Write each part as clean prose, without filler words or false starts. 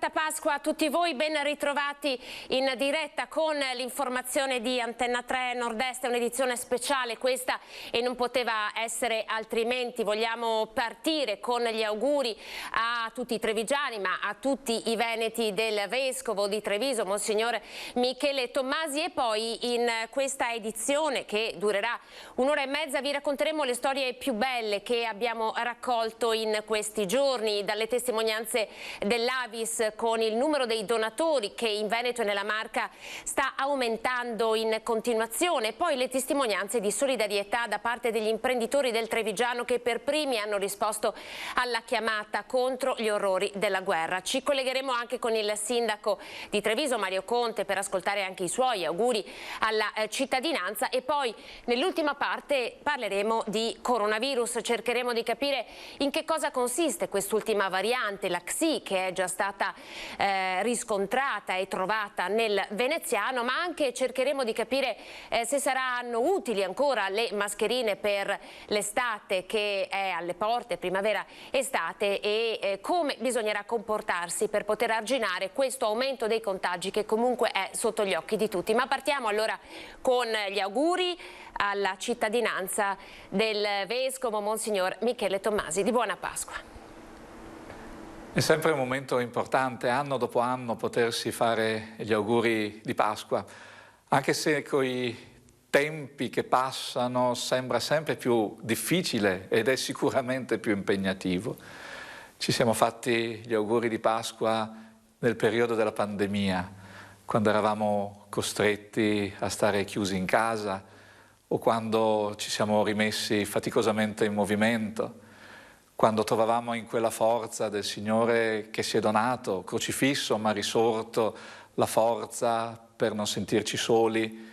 Santa Pasqua a tutti voi, ben ritrovati in diretta con l'informazione di Antenna 3 Nord-Est, è un'edizione speciale questa e non poteva essere altrimenti. Vogliamo partire con gli auguri a tutti i trevigiani, ma a tutti i veneti del Vescovo di Treviso, Monsignor Michele Tommasi, e poi in questa edizione che durerà un'ora e mezza vi racconteremo le storie più belle che abbiamo raccolto in questi giorni, dalle testimonianze dell'Avis con il numero dei donatori che in Veneto e nella Marca sta aumentando in continuazione, poi le testimonianze di solidarietà da parte degli imprenditori del Trevigiano che per primi hanno risposto alla chiamata contro gli orrori della guerra. Ci collegheremo anche con il sindaco di Treviso, Mario Conte, per ascoltare anche i suoi auguri alla cittadinanza, e poi nell'ultima parte parleremo di coronavirus, cercheremo di capire in che cosa consiste quest'ultima variante, la Xi, che è già stata riscontrata e trovata nel veneziano, ma anche cercheremo di capire se saranno utili ancora le mascherine per l'estate che è alle porte, primavera-estate, e come bisognerà comportarsi per poter arginare questo aumento dei contagi che comunque è sotto gli occhi di tutti. Ma partiamo allora con gli auguri alla cittadinanza del Vescovo Monsignor Michele Tommasi. Di buona Pasqua. È sempre un momento importante, anno dopo anno, potersi fare gli auguri di Pasqua, anche se coi tempi che passano sembra sempre più difficile ed è sicuramente più impegnativo. Ci siamo fatti gli auguri di Pasqua nel periodo della pandemia, quando eravamo costretti a stare chiusi in casa o quando ci siamo rimessi faticosamente in movimento, quando trovavamo in quella forza del Signore che si è donato, crocifisso ma risorto, la forza per non sentirci soli,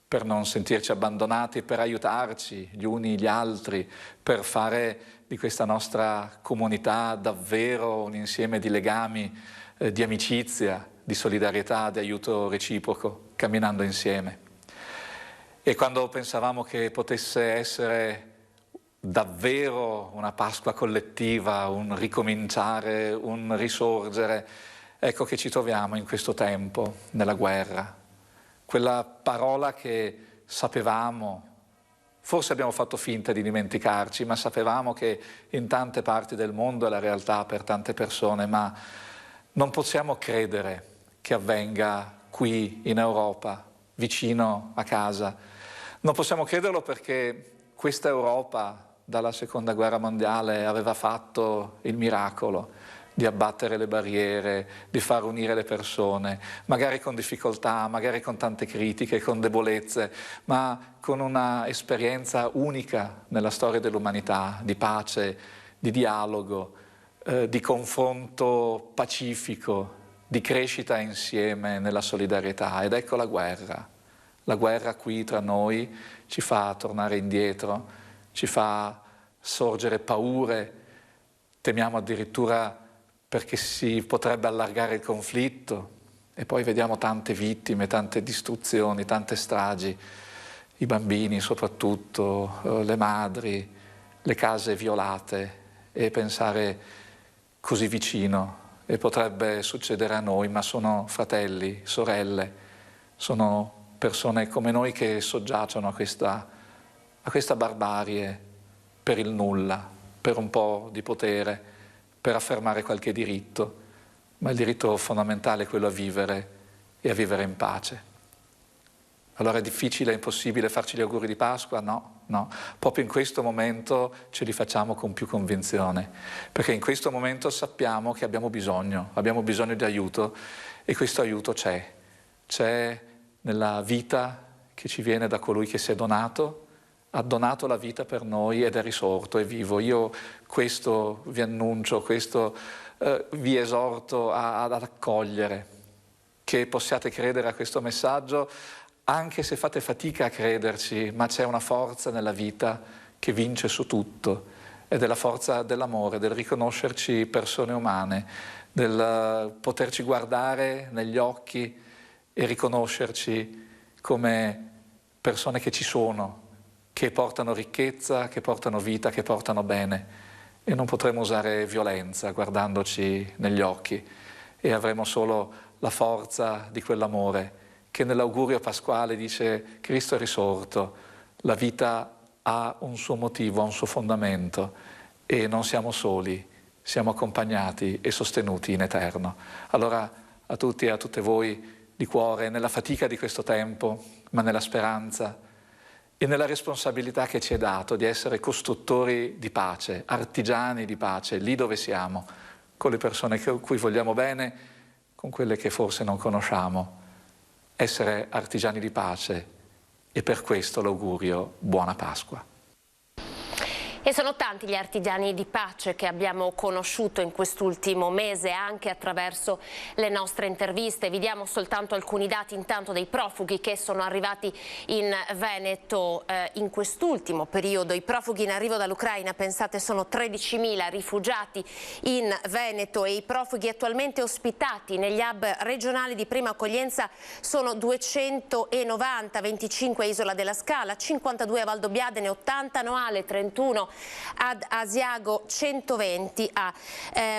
per non sentirci abbandonati, per aiutarci gli uni gli altri, per fare di questa nostra comunità davvero un insieme di legami, di amicizia, di solidarietà, di aiuto reciproco, camminando insieme. E quando pensavamo che potesse essere davvero una Pasqua collettiva, un ricominciare, un risorgere, ecco che ci troviamo in questo tempo, nella guerra. Quella parola che sapevamo, forse abbiamo fatto finta di dimenticarci, ma sapevamo che in tante parti del mondo è la realtà per tante persone, ma non possiamo credere che avvenga qui in Europa, vicino a casa. Non possiamo crederlo perché questa Europa dalla Seconda Guerra Mondiale aveva fatto il miracolo di abbattere le barriere, di far unire le persone, magari con difficoltà, magari con tante critiche, con debolezze, ma con una esperienza unica nella storia dell'umanità, di pace, di dialogo, di confronto pacifico, di crescita insieme nella solidarietà. Ed ecco la guerra qui tra noi ci fa tornare indietro, ci fa sorgere paure, temiamo addirittura perché si potrebbe allargare il conflitto, e poi vediamo tante vittime, tante distruzioni, tante stragi, i bambini soprattutto, le madri, le case violate, e pensare così vicino, e potrebbe succedere a noi, ma sono fratelli, sorelle, sono persone come noi che soggiacciono a questa barbarie per il nulla, per un po' di potere, per affermare qualche diritto, ma il diritto fondamentale è quello a vivere e a vivere in pace. Allora è difficile, è impossibile farci gli auguri di Pasqua? No, no. Proprio in questo momento ce li facciamo con più convinzione, perché in questo momento sappiamo che abbiamo bisogno di aiuto, e questo aiuto c'è nella vita che ci viene da colui che si è donato, ha donato la vita per noi ed è risorto, è vivo. Io questo vi annuncio, questo vi esorto ad accogliere, che possiate credere a questo messaggio, anche se fate fatica a crederci, ma c'è una forza nella vita che vince su tutto, ed è la forza dell'amore, del riconoscerci persone umane, del poterci guardare negli occhi e riconoscerci come persone che ci sono, che portano ricchezza, che portano vita, che portano bene, e non potremo usare violenza guardandoci negli occhi, e avremo solo la forza di quell'amore che nell'augurio pasquale dice: Cristo è risorto, la vita ha un suo motivo, ha un suo fondamento e non siamo soli, siamo accompagnati e sostenuti in eterno. Allora a tutti e a tutte voi di cuore, nella fatica di questo tempo, ma nella speranza e nella responsabilità che ci è dato di essere costruttori di pace, artigiani di pace, lì dove siamo, con le persone a cui vogliamo bene, con quelle che forse non conosciamo, essere artigiani di pace, e per questo l'augurio buona Pasqua. E sono tanti gli artigiani di pace che abbiamo conosciuto in quest'ultimo mese anche attraverso le nostre interviste. Vi diamo soltanto alcuni dati intanto dei profughi che sono arrivati in Veneto in quest'ultimo periodo. I profughi in arrivo dall'Ucraina, pensate, sono 13.000 rifugiati in Veneto e i profughi attualmente ospitati negli hub regionali di prima accoglienza sono 290, 25 a Isola della Scala, 52 a Valdobbiadene, 80 a Noale, 31 ad Asiago, 120 a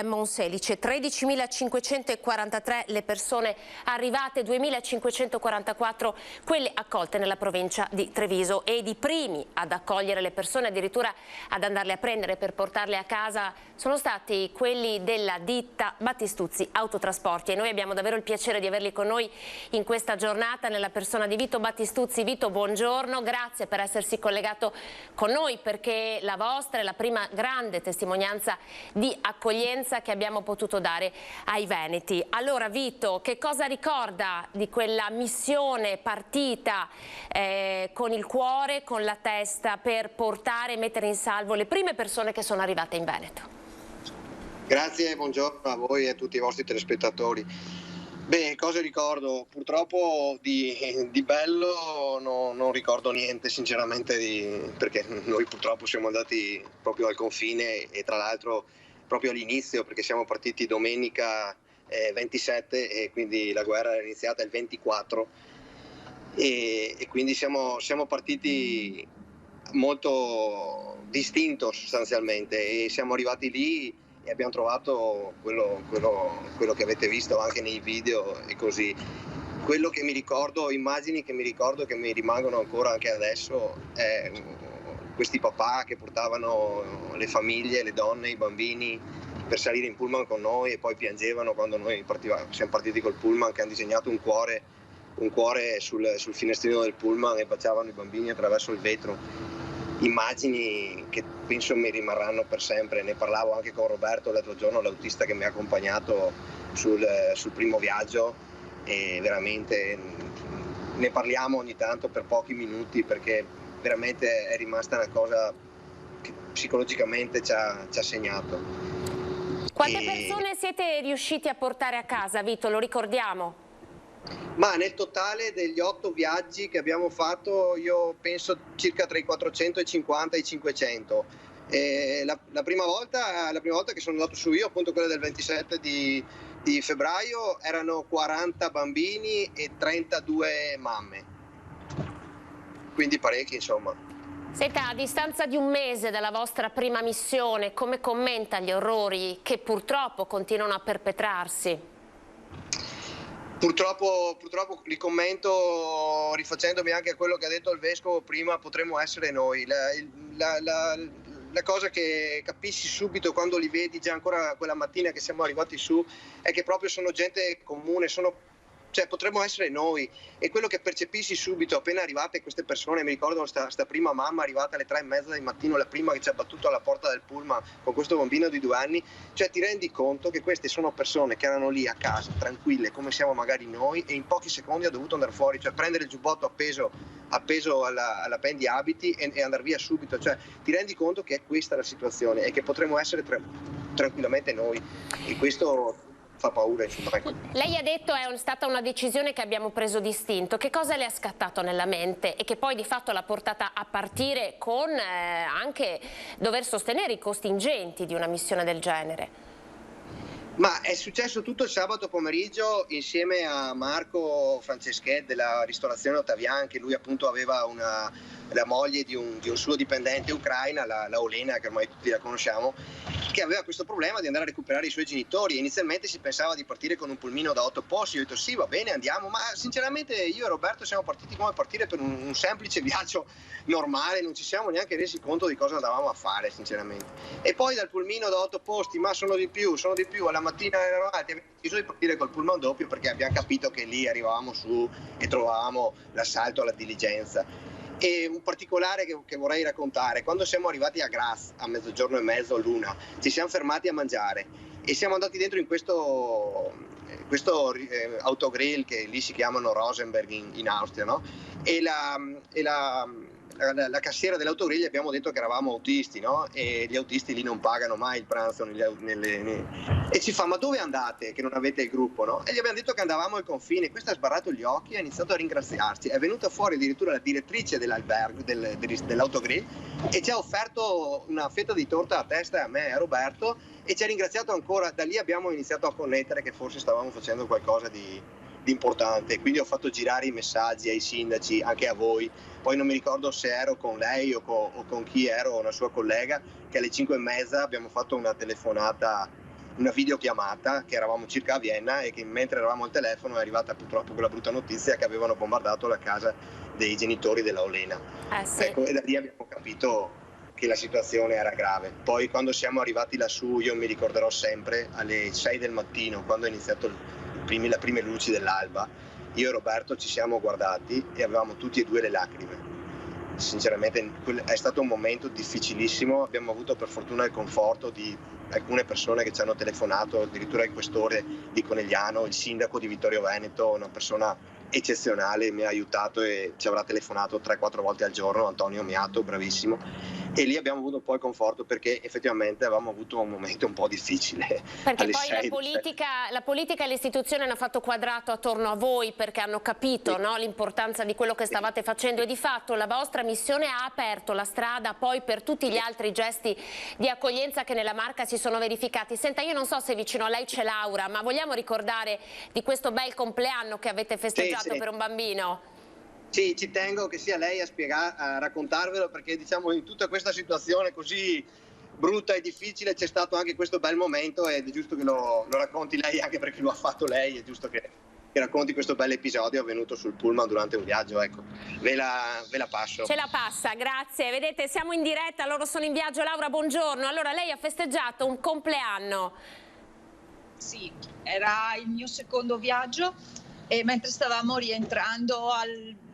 Monselice. 13.543 le persone arrivate, 2.544 quelle accolte nella provincia di Treviso, e i primi ad accogliere le persone, addirittura ad andarle a prendere per portarle a casa, sono stati quelli della ditta Battistuzzi Autotrasporti, e noi abbiamo davvero il piacere di averli con noi in questa giornata nella persona di Vito Battistuzzi. Vito, buongiorno, grazie per essersi collegato con noi, perché la vostra è la prima grande testimonianza di accoglienza che abbiamo potuto dare ai veneti. Allora Vito, che cosa ricorda di quella missione partita con il cuore, con la testa, per portare e mettere in salvo le prime persone che sono arrivate in Veneto? Grazie, buongiorno a voi e a tutti i vostri telespettatori. Beh, cosa ricordo? Purtroppo di bello non ricordo niente, sinceramente, perché noi purtroppo siamo andati proprio al confine, e tra l'altro proprio all'inizio, perché siamo partiti domenica 27 e quindi la guerra era iniziata il 24 e quindi siamo partiti molto distinto sostanzialmente, e siamo arrivati lì e abbiamo trovato quello che avete visto anche nei video e così. Quello che mi ricordo, immagini che mi ricordo, che mi rimangono ancora anche adesso, è questi papà che portavano le famiglie, le donne, i bambini per salire in pullman con noi, e poi piangevano quando noi siamo partiti col pullman, che hanno disegnato un cuore sul finestrino del pullman, e baciavano i bambini attraverso il vetro. Immagini che penso mi rimarranno per sempre. Ne parlavo anche con Roberto l'altro giorno, l'autista che mi ha accompagnato sul primo viaggio, e veramente ne parliamo ogni tanto per pochi minuti, perché veramente è rimasta una cosa che psicologicamente ci ha segnato. Quante persone siete riusciti a portare a casa, Vito? Lo ricordiamo? Ma nel totale degli 8 viaggi che abbiamo fatto, io penso circa tra i 450 e i 500. La prima volta che sono andato su io, appunto quella del 27 di febbraio, erano 40 bambini e 32 mamme. Quindi parecchi, insomma. Senta, a distanza di un mese dalla vostra prima missione, come commenta gli orrori che purtroppo continuano a perpetrarsi? Purtroppo li commento rifacendomi anche a quello che ha detto il Vescovo prima: potremmo essere noi. La cosa che capisci subito quando li vedi, già ancora quella mattina che siamo arrivati su, è che proprio sono gente comune, cioè potremmo essere noi. E quello che percepissi subito appena arrivate queste persone, mi ricordo sta prima mamma arrivata alle 3:30 del mattino, la prima che ci ha battuto alla porta del pullman con questo bambino di 2 anni, cioè ti rendi conto che queste sono persone che erano lì a casa, tranquille, come siamo magari noi, e in pochi secondi ha dovuto andare fuori, cioè prendere il giubbotto appeso alla pendi abiti e andare via subito. Cioè ti rendi conto che è questa la situazione e che potremmo essere tranquillamente noi, e questo fa paura, insomma. Lei ha detto è stata una decisione che abbiamo preso distinto. Che cosa le è scattato nella mente e che poi di fatto l'ha portata a partire con anche dover sostenere i costi ingenti di una missione del genere? Ma è successo tutto il sabato pomeriggio insieme a Marco Franceschet della ristorazione Ottavian, che lui appunto aveva la moglie di un suo dipendente ucraina, la Olena, che ormai tutti la conosciamo, che aveva questo problema di andare a recuperare i suoi genitori. Inizialmente si pensava di partire con un pulmino da 8 posti, io ho detto sì, va bene, andiamo, ma sinceramente io e Roberto siamo partiti come partire per un semplice viaggio normale, non ci siamo neanche resi conto di cosa andavamo a fare sinceramente. E poi dal pulmino da 8 posti, ma sono di più, alla mattina eravamo alti, abbiamo deciso di partire col pullman doppio perché abbiamo capito che lì arrivavamo su e trovavamo l'assalto alla diligenza. E un particolare che vorrei raccontare: quando siamo arrivati a Graz a mezzogiorno e mezzo, l'una, ci siamo fermati a mangiare e siamo andati dentro in questo autogrill che lì si chiamano Rosenberg in Austria, no? E la cassiera dell'autogrill gli abbiamo detto che eravamo autisti, no? E gli autisti lì non pagano mai il pranzo e ci fa: ma dove andate che non avete il gruppo, no? E gli abbiamo detto che andavamo al confine. Questo ha sbarrato gli occhi e ha iniziato a ringraziarci. È venuta fuori addirittura la direttrice dell'albergo, dell'autogrill, e ci ha offerto una fetta di torta a testa a me e a Roberto e ci ha ringraziato ancora. Da lì abbiamo iniziato a connettere che forse stavamo facendo qualcosa di importante. Quindi ho fatto girare i messaggi ai sindaci, anche a voi. Poi non mi ricordo se ero con lei o con chi ero, una sua collega, che alle 5:30 abbiamo fatto una telefonata, una videochiamata, che eravamo circa a Vienna e che mentre eravamo al telefono è arrivata purtroppo quella brutta notizia che avevano bombardato la casa dei genitori della Olena. Sì. Ecco, e da lì abbiamo capito che la situazione era grave. Poi quando siamo arrivati lassù, io mi ricorderò sempre, alle 6 del mattino, quando è iniziato le prime luci dell'alba, io e Roberto ci siamo guardati e avevamo tutti e due le lacrime. Sinceramente è stato un momento difficilissimo. Abbiamo avuto per fortuna il conforto di alcune persone che ci hanno telefonato, addirittura il questore di Conegliano, il sindaco di Vittorio Veneto, una persona eccezionale, mi ha aiutato e ci avrà telefonato 3-4 volte al giorno, Antonio Miato, bravissimo. E lì abbiamo avuto un po' il conforto perché effettivamente avevamo avuto un momento un po' difficile. Perché poi la politica e l'istituzione hanno fatto quadrato attorno a voi perché hanno capito, sì, no, l'importanza di quello che stavate facendo e di fatto la vostra missione ha aperto la strada poi per tutti gli altri gesti di accoglienza che nella Marca si sono verificati. Senta, io non so se vicino a lei c'è Laura, ma vogliamo ricordare di questo bel compleanno che avete festeggiato per un bambino? Sì, ci tengo che sia lei a raccontarvelo perché diciamo in tutta questa situazione così brutta e difficile c'è stato anche questo bel momento ed è giusto che lo racconti lei, anche perché lo ha fatto lei, è giusto che racconti questo bel episodio avvenuto sul pullman durante un viaggio. Ecco, ve la passo. Ce la passa, grazie. Vedete, siamo in diretta, loro sono in viaggio. Laura, buongiorno. Allora, lei ha festeggiato un compleanno. Sì, era il mio secondo viaggio e mentre stavamo rientrando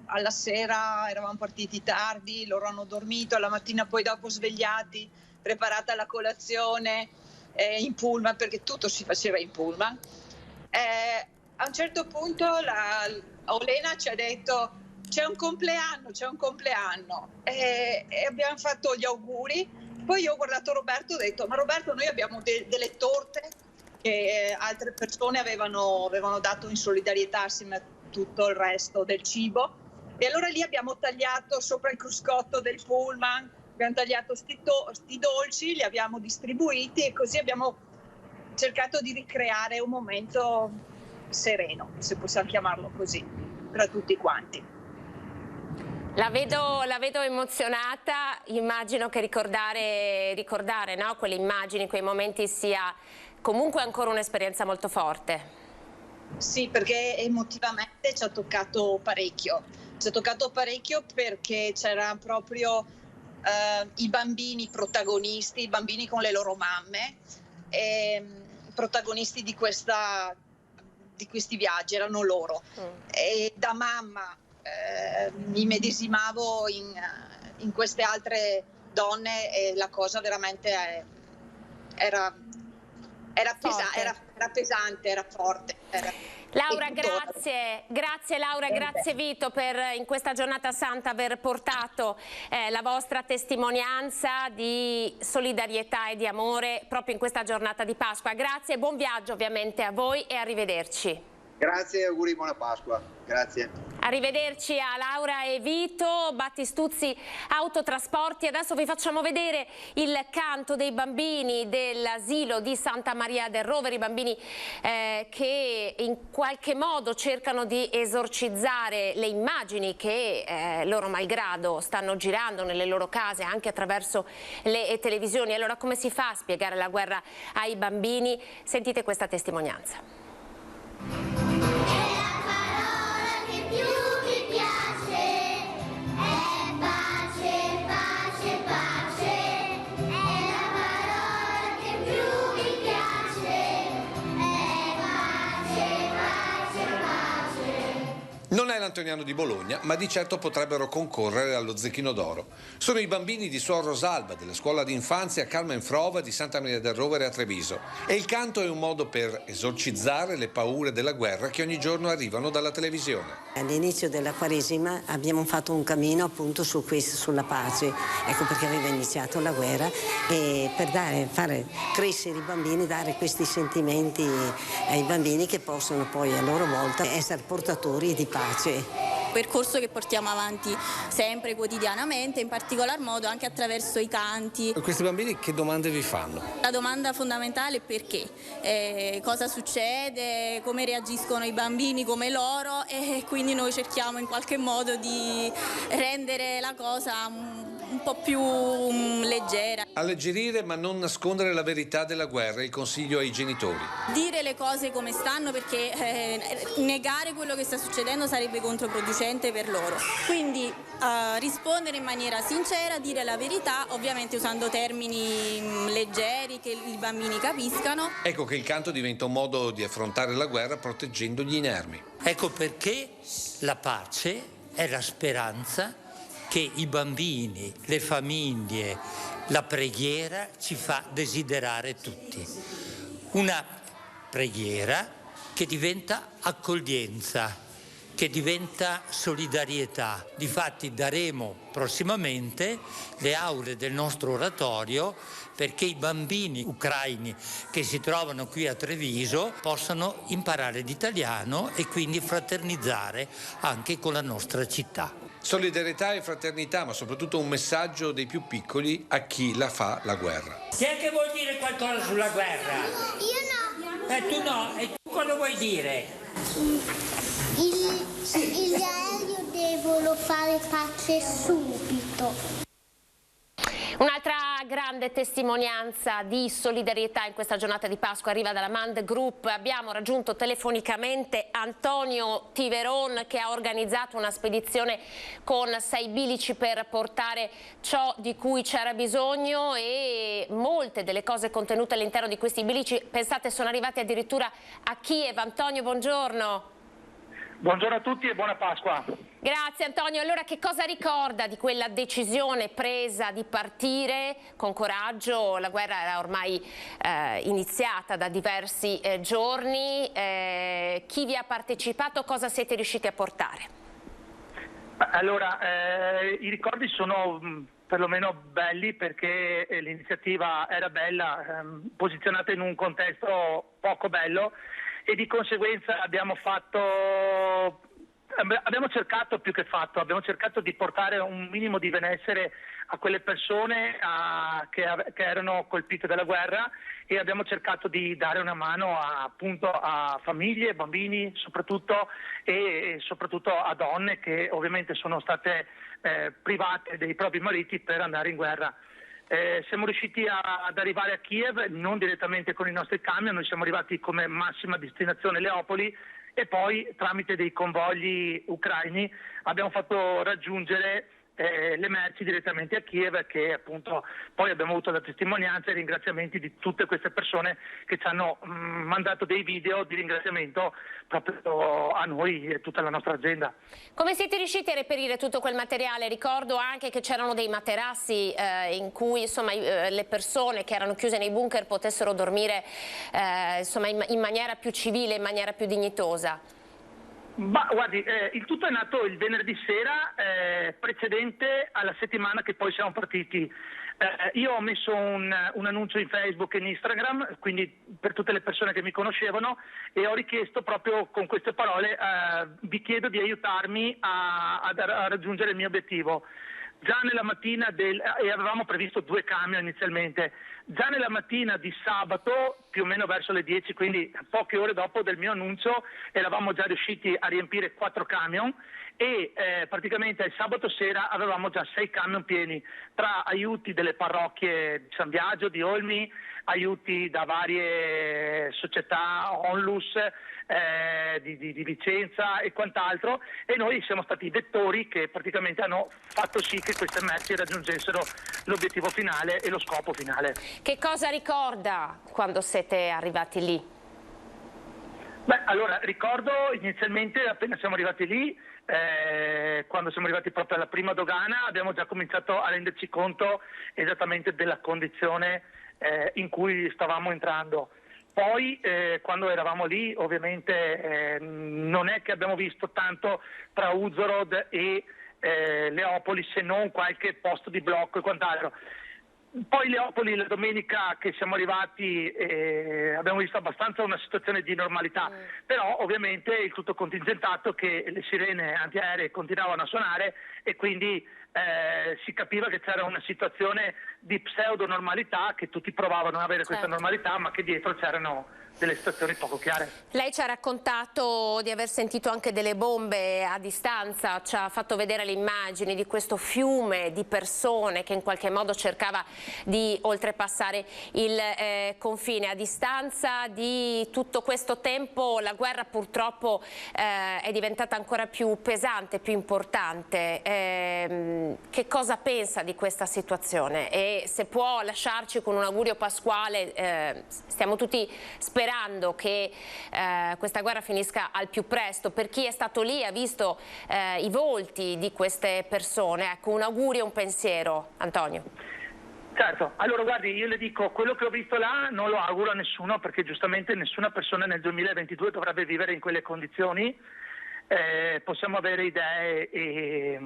alla sera, eravamo partiti tardi, loro hanno dormito, alla mattina poi dopo svegliati, preparata la colazione in pullman, perché tutto si faceva in pullman. A un certo punto Olena ci ha detto c'è un compleanno e abbiamo fatto gli auguri. Poi io ho guardato Roberto e ho detto: ma Roberto, noi abbiamo delle torte che altre persone avevano dato in solidarietà assieme a tutto il resto del cibo, e allora lì abbiamo tagliato sopra il cruscotto del pullman, abbiamo tagliato sti dolci, li abbiamo distribuiti e così abbiamo cercato di ricreare un momento sereno, se possiamo chiamarlo così, per tutti quanti. La vedo emozionata, immagino che ricordare, no, quelle immagini, quei momenti sia comunque ancora un'esperienza molto forte. Sì, perché emotivamente ci ha toccato parecchio perché c'erano proprio i bambini protagonisti, i bambini con le loro mamme, protagonisti di questi viaggi, erano loro. E da mamma mi medesimavo in queste altre donne e la cosa veramente era pesante, era forte. Laura, grazie Laura, grazie Vito per in questa giornata santa aver portato la vostra testimonianza di solidarietà e di amore proprio in questa giornata di Pasqua. Grazie e buon viaggio ovviamente a voi e arrivederci. Grazie e auguri, buona Pasqua. Grazie. Arrivederci a Laura e Vito. Battistuzzi Autotrasporti. Adesso vi facciamo vedere il canto dei bambini dell'asilo di Santa Maria del Rovere, i bambini che in qualche modo cercano di esorcizzare le immagini che loro malgrado stanno girando nelle loro case anche attraverso le televisioni. Allora, come si fa a spiegare la guerra ai bambini? Sentite questa testimonianza. Non è l'Antoniano di Bologna, ma di certo potrebbero concorrere allo Zecchino d'Oro. Sono i bambini di Suor Rosalba, della scuola di infanzia Carmen Frova di Santa Maria del Rovere a Treviso. E il canto è un modo per esorcizzare le paure della guerra che ogni giorno arrivano dalla televisione. All'inizio della Quaresima abbiamo fatto un cammino appunto su questo, sulla pace. Ecco perché aveva iniziato la guerra, e per fare crescere i bambini, dare questi sentimenti ai bambini che possono poi a loro volta essere portatori di pace. Percorso che portiamo avanti sempre, quotidianamente, in particolar modo anche attraverso i canti. Questi bambini che domande vi fanno? La domanda fondamentale è perché, cosa succede, come reagiscono i bambini come loro, e quindi noi cerchiamo in qualche modo di rendere la cosa un po' più leggera. Alleggerire ma non nascondere la verità della guerra, il consiglio ai genitori. Dire le cose come stanno, perché negare quello che sta succedendo sarebbe controproducente per loro. Quindi rispondere in maniera sincera, dire la verità, ovviamente usando termini leggeri che i bambini capiscano. Ecco che il canto diventa un modo di affrontare la guerra proteggendo gli inermi. Ecco perché la pace è la speranza che i bambini, le famiglie, la preghiera ci fa desiderare tutti. Una preghiera che diventa accoglienza, che diventa solidarietà. Difatti daremo prossimamente le aule del nostro oratorio perché i bambini ucraini che si trovano qui a Treviso possano imparare l'italiano e quindi fraternizzare anche con la nostra città. Solidarietà e fraternità, ma soprattutto un messaggio dei più piccoli a chi la fa la guerra. Chi è che vuol dire qualcosa sulla guerra? Io no. Tu no, e tu cosa vuoi dire? Gli aerei devono fare pace subito. Un'altra grande testimonianza di solidarietà in questa giornata di Pasqua arriva dalla Mand Group. Abbiamo raggiunto telefonicamente Antonio Tiveron, che ha organizzato una spedizione con 6 bilici per portare ciò di cui c'era bisogno, e molte delle cose contenute all'interno di questi bilici, pensate, sono arrivate addirittura a Kiev. Antonio, buongiorno. Buongiorno a tutti e buona Pasqua. Grazie Antonio. Allora, che cosa ricorda di quella decisione presa di partire con coraggio? La guerra era ormai iniziata da diversi giorni. Chi vi ha partecipato? Cosa siete riusciti a portare? Allora, i ricordi sono perlomeno belli, perché l'iniziativa era bella, posizionata in un contesto poco bello, e di conseguenza abbiamo cercato di portare un minimo di benessere a quelle persone che erano colpite dalla guerra, e abbiamo cercato di dare una mano appunto a famiglie, bambini soprattutto, e soprattutto a donne che ovviamente sono state private dei propri mariti per andare in guerra. Siamo riusciti ad arrivare a Kiev non direttamente con i nostri camion, noi siamo arrivati come massima destinazione Leopoli, e poi tramite dei convogli ucraini abbiamo fatto raggiungere le merci direttamente a Kiev, che appunto poi abbiamo avuto la testimonianza e ringraziamenti di tutte queste persone che ci hanno mandato dei video di ringraziamento proprio a noi e tutta la nostra azienda. Come siete riusciti a reperire tutto quel materiale? Ricordo anche che c'erano dei materassi in cui insomma le persone che erano chiuse nei bunker potessero dormire insomma in maniera più civile, in maniera più dignitosa. Ma guardi, il tutto è nato il venerdì sera precedente alla settimana che poi siamo partiti. Io ho messo un annuncio in Facebook e in Instagram, quindi per tutte le persone che mi conoscevano, e ho richiesto proprio con queste parole: vi chiedo di aiutarmi a raggiungere il mio obiettivo. Già nella mattina e avevamo previsto 2 camion inizialmente, già nella mattina di sabato, più o meno verso le 10, quindi poche ore dopo del mio annuncio, eravamo già riusciti a riempire 4 camion e praticamente il sabato sera avevamo già 6 camion pieni, tra aiuti delle parrocchie di San Biagio, di Olmi, aiuti da varie società, Onlus, di Vicenza e quant'altro, e noi siamo stati i vettori che praticamente hanno fatto sì che queste merci raggiungessero l'obiettivo finale e lo scopo finale. Che cosa ricorda quando siete arrivati lì? Beh, allora ricordo inizialmente appena siamo arrivati lì, quando siamo arrivati proprio alla prima dogana, abbiamo già cominciato a renderci conto esattamente della condizione in cui stavamo entrando. Poi quando eravamo lì ovviamente non è che abbiamo visto tanto tra Uzhhorod e Leopoli, se non qualche posto di blocco e quant'altro. Poi Leopoli, la domenica che siamo arrivati, abbiamo visto abbastanza una situazione di normalità, però ovviamente il tutto contingentato che le sirene antiaeree continuavano a suonare e quindi si capiva che c'era una situazione di pseudo normalità, che tutti provavano ad avere questa normalità, ma che dietro c'erano delle situazioni poco chiare. Lei ci ha raccontato di aver sentito anche delle bombe a distanza, ci ha fatto vedere le immagini di questo fiume di persone che in qualche modo cercava di oltrepassare il confine. A distanza di tutto questo tempo la guerra purtroppo è diventata ancora più pesante, più importante. Che cosa pensa di questa situazione? E se può lasciarci con un augurio pasquale, stiamo tutti sperando che questa guerra finisca al più presto. Per chi è stato lì e ha visto i volti di queste persone, ecco, un augurio, un pensiero. Antonio. Certo, allora guardi, io le dico, quello che ho visto là non lo auguro a nessuno, perché giustamente nessuna persona nel 2022 dovrebbe vivere in quelle condizioni. Possiamo avere idee e,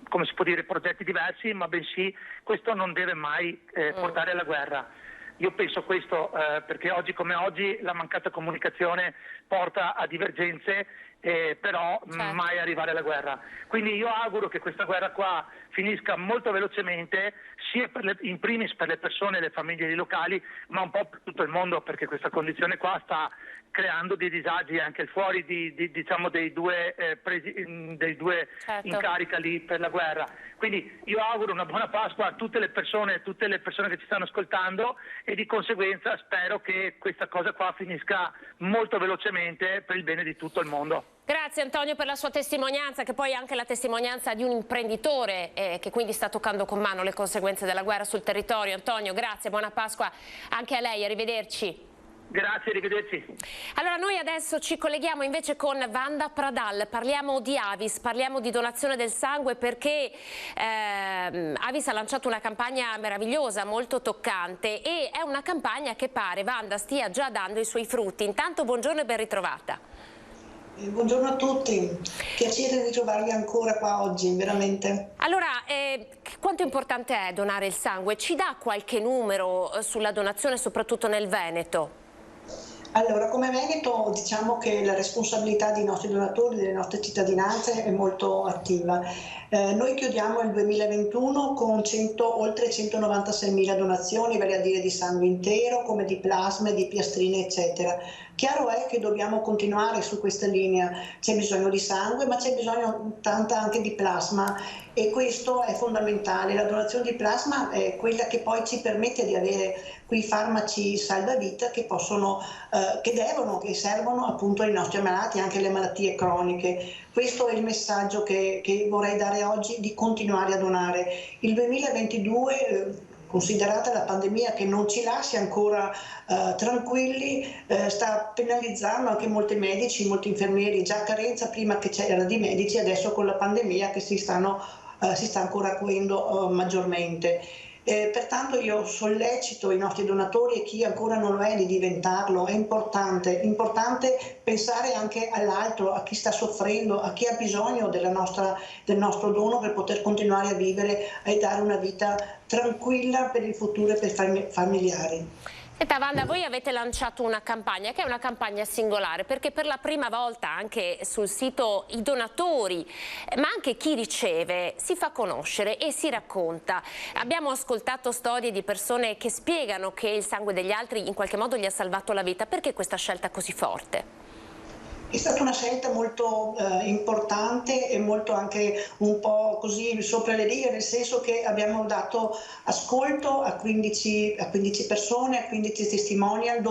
come si può dire, progetti diversi, ma bensì questo non deve mai portare alla guerra. Io penso questo perché oggi come oggi la mancata comunicazione porta a divergenze, però mai arrivare alla guerra. Quindi io auguro che questa guerra qua finisca molto velocemente, sia in primis per le persone e le famiglie locali, ma un po' per tutto il mondo, perché questa condizione qua sta creando dei disagi anche al fuori diciamo dei due in carica lì per la guerra. Quindi io auguro una buona Pasqua a tutte le persone che ci stanno ascoltando, e di conseguenza spero che questa cosa qua finisca molto velocemente per il bene di tutto il mondo. Grazie Antonio per la sua testimonianza, che poi è anche la testimonianza di un imprenditore che quindi sta toccando con mano le conseguenze della guerra sul territorio. Antonio, grazie, buona Pasqua anche a lei, arrivederci. Grazie, arrivederci. Allora noi adesso ci colleghiamo invece con Wanda Pradal, parliamo di Avis, parliamo di donazione del sangue, perché Avis ha lanciato una campagna meravigliosa, molto toccante, e è una campagna che pare, Wanda, stia già dando i suoi frutti. Intanto buongiorno e ben ritrovata. Buongiorno a tutti, piacere di trovarvi ancora qua oggi, veramente. Allora, quanto importante è donare il sangue? Ci dà qualche numero sulla donazione, soprattutto nel Veneto? Allora, come Veneto diciamo che la responsabilità dei nostri donatori, delle nostre cittadinanze è molto attiva. Noi chiudiamo il 2021 con oltre 196.000 donazioni, vale a dire di sangue intero, come di plasma, di piastrine, eccetera. Chiaro è che dobbiamo continuare su questa linea, c'è bisogno di sangue, ma c'è bisogno tanta anche di plasma, e questo è fondamentale. La donazione di plasma è quella che poi ci permette di avere quei farmaci salvavita che che servono appunto ai nostri ammalati, anche alle malattie croniche. Questo è il messaggio che vorrei dare oggi, di continuare a donare. Il 2022, considerata la pandemia che non ci lascia ancora tranquilli, sta penalizzando anche molti medici, molti infermieri, già carenza prima che c'era di medici, adesso con la pandemia che si sta ancora acuendo maggiormente. Pertanto io sollecito i nostri donatori e chi ancora non lo è di diventarlo. È importante pensare anche all'altro, a chi sta soffrendo, a chi ha bisogno del nostro dono per poter continuare a vivere e dare una vita tranquilla per il futuro e per i familiari. Senta Wanda, voi avete lanciato una campagna che è una campagna singolare, perché per la prima volta anche sul sito i donatori, ma anche chi riceve, si fa conoscere e si racconta. Abbiamo ascoltato storie di persone che spiegano che il sangue degli altri in qualche modo gli ha salvato la vita. Perché questa scelta così forte? È stata una scelta molto importante e molto anche un po' così sopra le righe, nel senso che abbiamo dato ascolto a 15 persone, a 15 testimonial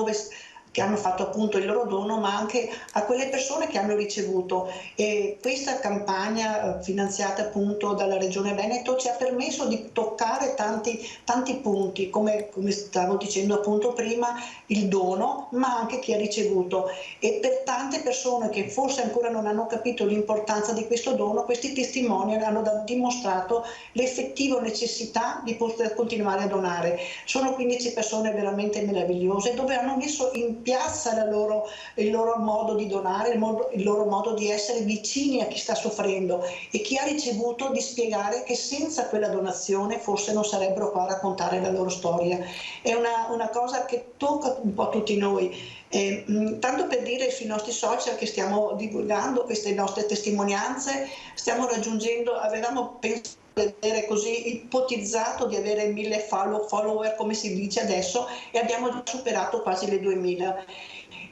che hanno fatto appunto il loro dono, ma anche a quelle persone che hanno ricevuto. E questa campagna finanziata appunto dalla Regione Veneto ci ha permesso di toccare tanti punti, come stavo dicendo appunto prima, il dono, ma anche chi ha ricevuto. E per tante persone che forse ancora non hanno capito l'importanza di questo dono, questi testimonial hanno dimostrato l'effettiva necessità di poter continuare a donare. Sono 15 persone veramente meravigliose, dove hanno messo in piazza il loro modo di donare, il loro modo di essere vicini a chi sta soffrendo, e chi ha ricevuto di spiegare che senza quella donazione forse non sarebbero qua a raccontare la loro storia. È una cosa che tocca un po' tutti noi. Tanto per dire, sui nostri social che stiamo divulgando queste nostre testimonianze, stiamo raggiungendo, avevamo pensato di avere così ipotizzato di avere 1000 follower come si dice adesso, e abbiamo già superato quasi le 2000.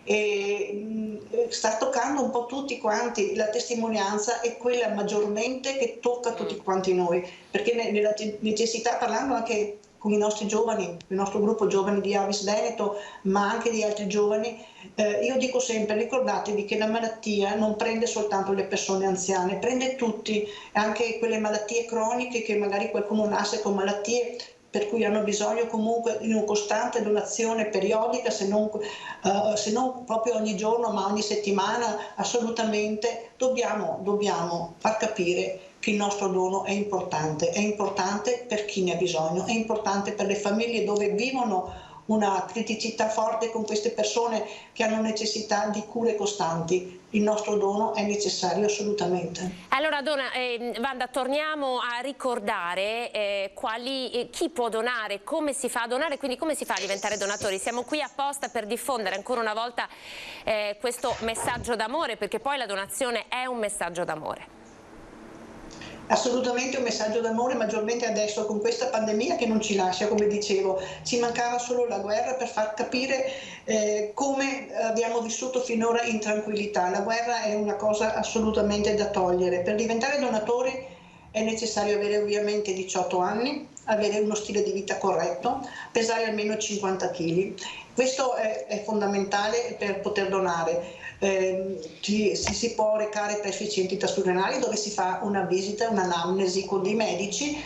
E sta toccando un po' tutti quanti. La testimonianza è quella maggiormente che tocca tutti quanti noi, perché nella necessità, parlando anche con i nostri giovani, il nostro gruppo giovani di Avis Veneto, ma anche di altri giovani, io dico sempre: ricordatevi che la malattia non prende soltanto le persone anziane, prende tutti, anche quelle malattie croniche che magari qualcuno nasce con malattie per cui hanno bisogno comunque di una costante donazione periodica, se non proprio ogni giorno, ma ogni settimana. Assolutamente dobbiamo far capire che il nostro dono è importante per chi ne ha bisogno, è importante per le famiglie dove vivono una criticità forte con queste persone che hanno necessità di cure costanti. Il nostro dono è necessario assolutamente. Allora Wanda, torniamo a ricordare chi può donare, come si fa a donare, quindi come si fa a diventare donatori. Siamo qui apposta per diffondere ancora una volta questo messaggio d'amore, perché poi la donazione è un messaggio d'amore. Assolutamente un messaggio d'amore, maggiormente adesso con questa pandemia che non ci lascia, come dicevo. Ci mancava solo la guerra per far capire come abbiamo vissuto finora in tranquillità. La guerra è una cosa assolutamente da togliere. Per diventare donatori è necessario avere ovviamente 18 anni, avere uno stile di vita corretto, pesare almeno 50 kg. Questo è fondamentale per poter donare. Si può recare presso i centri trasfusionali, dove si fa una visita, un'anamnesi con dei medici,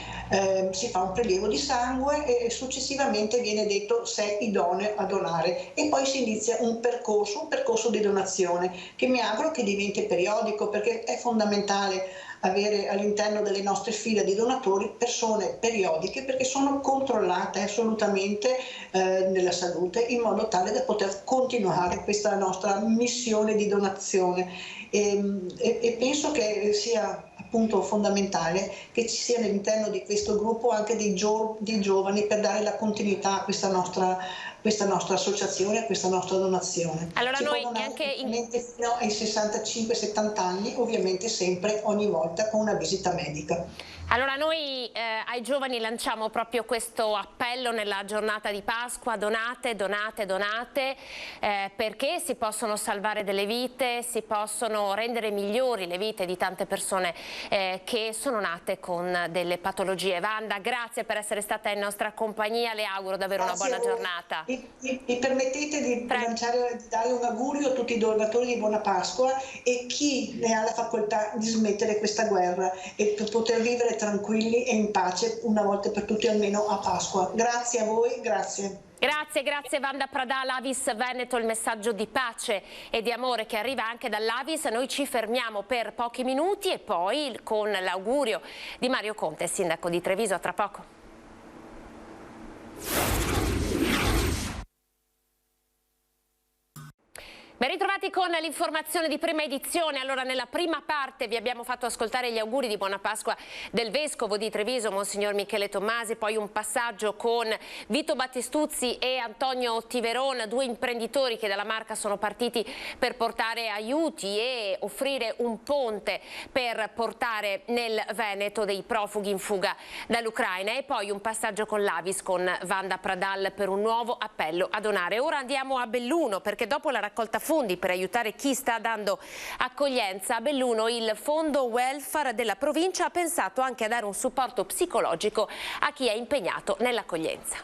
si fa un prelievo di sangue e successivamente viene detto se è idoneo a donare, e poi si inizia un percorso di donazione che mi auguro che diventi periodico, perché è fondamentale avere all'interno delle nostre file di donatori persone periodiche, perché sono controllate assolutamente nella salute, in modo tale da poter continuare questa nostra missione di donazione. E penso che sia appunto fondamentale che ci sia all'interno di questo gruppo anche dei giovani, per dare la continuità a questa nostra associazione, a questa nostra donazione. Allora si noi può donare anche fino ai 65-70 anni, ovviamente sempre ogni volta con una visita medica. Allora noi ai giovani lanciamo proprio questo appello nella giornata di Pasqua: donate, donate, donate, perché si possono salvare delle vite, si possono rendere migliori le vite di tante persone che sono nate con delle patologie. Wanda, grazie per essere stata in nostra compagnia, le auguro davvero una buona giornata. Mi permettete di dare un augurio a tutti i donatori di buona Pasqua, e chi ne ha la facoltà di smettere questa guerra e per poter vivere tranquilli e in pace una volta per tutti, almeno a Pasqua. Grazie a voi, grazie. Grazie Wanda Pradal, Avis Veneto, il messaggio di pace e di amore che arriva anche dall'Avis. Noi ci fermiamo per pochi minuti e poi con l'augurio di Mario Conte, sindaco di Treviso. A tra poco. Ben ritrovati con l'informazione di prima edizione. Allora, nella prima parte vi abbiamo fatto ascoltare gli auguri di buona Pasqua del Vescovo di Treviso, Monsignor Michele Tommasi, poi un passaggio con Vito Battistuzzi e Antonio Tiveron, due imprenditori che dalla Marca sono partiti per portare aiuti e offrire un ponte per portare nel Veneto dei profughi in fuga dall'Ucraina, e poi un passaggio con l'Avis, con Wanda Pradal, per un nuovo appello a donare. Ora andiamo a Belluno, perché dopo la raccolta fondi per aiutare chi sta dando accoglienza a Belluno, il fondo welfare della provincia ha pensato anche a dare un supporto psicologico a chi è impegnato nell'accoglienza.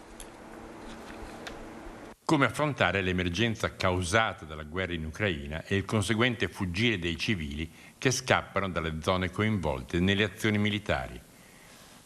Come affrontare l'emergenza causata dalla guerra in Ucraina e il conseguente fuggire dei civili che scappano dalle zone coinvolte nelle azioni militari.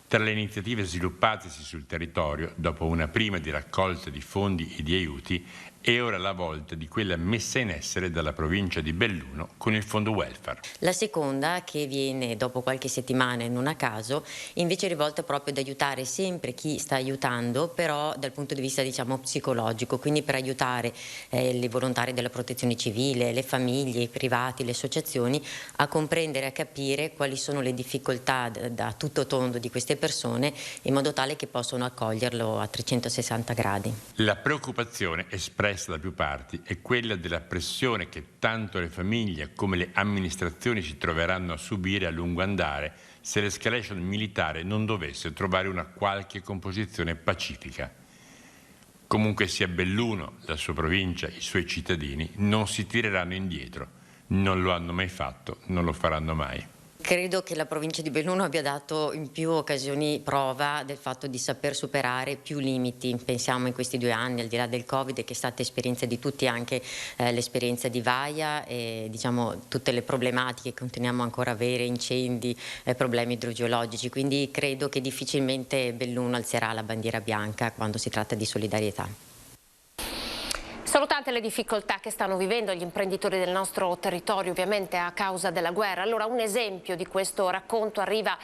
Tra le iniziative sviluppatesi sul territorio, dopo una prima di raccolta di fondi e di aiuti, è ora la volta di quella messa in essere dalla provincia di Belluno con il fondo welfare. La seconda, che viene dopo qualche settimana e non a caso, invece è rivolta proprio ad aiutare sempre chi sta aiutando, però dal punto di vista, diciamo, psicologico, quindi per aiutare i volontari della protezione civile, le famiglie, i privati, le associazioni a comprendere e a capire quali sono le difficoltà da tutto tondo di queste persone, in modo tale che possano accoglierlo a 360 gradi. La preoccupazione espressa da più parti è quella della pressione che tanto le famiglie come le amministrazioni si troveranno a subire a lungo andare se l'escalation militare non dovesse trovare una qualche composizione pacifica. Comunque sia Belluno, la sua provincia, i suoi cittadini non si tireranno indietro, non lo hanno mai fatto, non lo faranno mai. Credo che la provincia di Belluno abbia dato in più occasioni prova del fatto di saper superare più limiti. Pensiamo in questi 2 anni, al di là del Covid, che è stata esperienza di tutti, anche l'esperienza di Vaia e, diciamo, tutte le problematiche che continuiamo ancora a avere, incendi, problemi idrogeologici. Quindi credo che difficilmente Belluno alzerà la bandiera bianca quando si tratta di solidarietà. Sono tante le difficoltà che stanno vivendo gli imprenditori del nostro territorio, ovviamente a causa della guerra. Allora, un esempio di questo racconto arriva